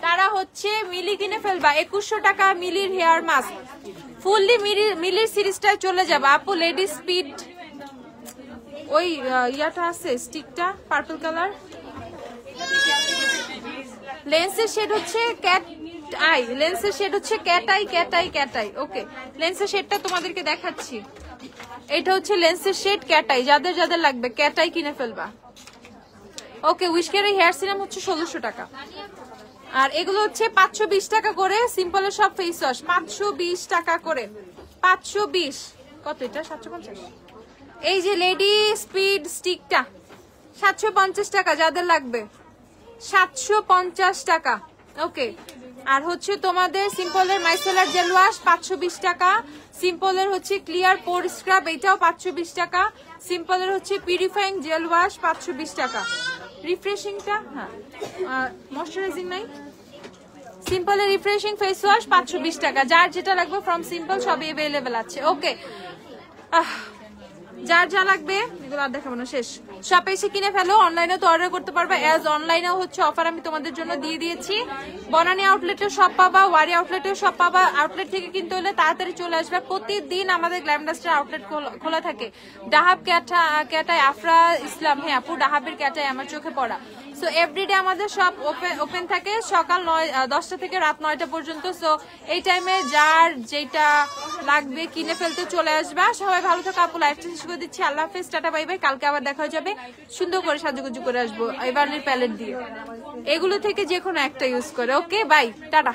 A: তারা হচ্ছে মিলি কিনে ফেলবা। 2100 টাকা মিলির হেয়ার মাস্ক। ফুললি মিলির সিরিজটায় চলে যাবা আপু। লেডি স্পিড ওই ইয়াটা আছে, স্টিকটা পার্পল কালার। লেন্সের শেড হচ্ছে ক্যাট আই, লেন্সের শেড হচ্ছে ক্যাট আই। ওকে, লেন্সের শেডটা তোমাদেরকে দেখাচ্ছি। এটা হচ্ছে লেন্সের শেড ক্যাটাই, যাদের যাদের লাগবে ক্যাটাই কিনে ফেলবা। ওকে, উইশকের এই হেয়ার সিরাম হচ্ছে 1600 টাকা। আর এগুলো হচ্ছে 520 টাকা করে, সিম্পলের সব ফেস ওয়াশ 520 টাকা করে। 520 কত এটা? 750। এই যে লেডি স্পিড স্টিকটা 750 টাকা, যাদের লাগবে 750 টাকা। ওকে, আর হচ্ছে তোমাদের সিম্পলের মাইসেলার জেল ওয়াশ 520 টাকা, সিম্পলের হচ্ছে ক্লিয়ার পোর স্ক্রাব এটাও 520 টাকা, সিম্পলের হচ্ছে পিউরিফাইং জেল ওয়াশ 520 টাকা। রিফ্রেশিংটা হ্যাঁ, ময়শ্চারাইজিং নাই, সিম্পলের রিফ্রেশিং ফেস ওয়াশ 520 টাকা। যার যেটা লাগবে ফ্রম সিম্পল সবই অ্যাভেলেবেল আছে। ওকে, যার যা লাগবে এগুলো আর দেখাবো না, শেষ। শপে এসে কিনে ফেলো, অনলাইনে তো অর্ডার করতে পারবে। অ্যাজ অনলাইনেও হচ্ছে অফার আমি তোমাদের জন্য দিয়ে দিয়েছি। বনানী আউটলেটে সব পাবা, ওয়ারি আউটলেটে সব পাবা। আউটলেট থেকে কিনতে হলে তাড়াতাড়ি চলে আসবে। প্রতিদিন আমাদের গ্ল্যামডাস্টার আউটলেট খোলা থাকে। ডাহাব ক্যাটায় আফরা ইসলাম, হ্যাঁ আপু ডাহাবের ক্যাটায় আমার চোখে পড়া। সো এভরিডে আমাদের সব ওপেন থাকে সকাল 10টা থেকে রাত 9টা পর্যন্ত। সো এই টাইমে যার যেটা লাগবে কিনে ফেলতে চলে আসবা। সবাই ভালো থাকো, আপু লাইফটা শেষ করে দিচ্ছি। আল্লাহ হাফেজ, টাটা বাই বাই। কালকে আবার দেখা যাবে, সুন্দর করে সাজুগুজু করে আসবো এবারের প্যালেট দিয়ে। এগুলো থেকে যে কোনো একটা ইউজ করে। Okay bye, tata.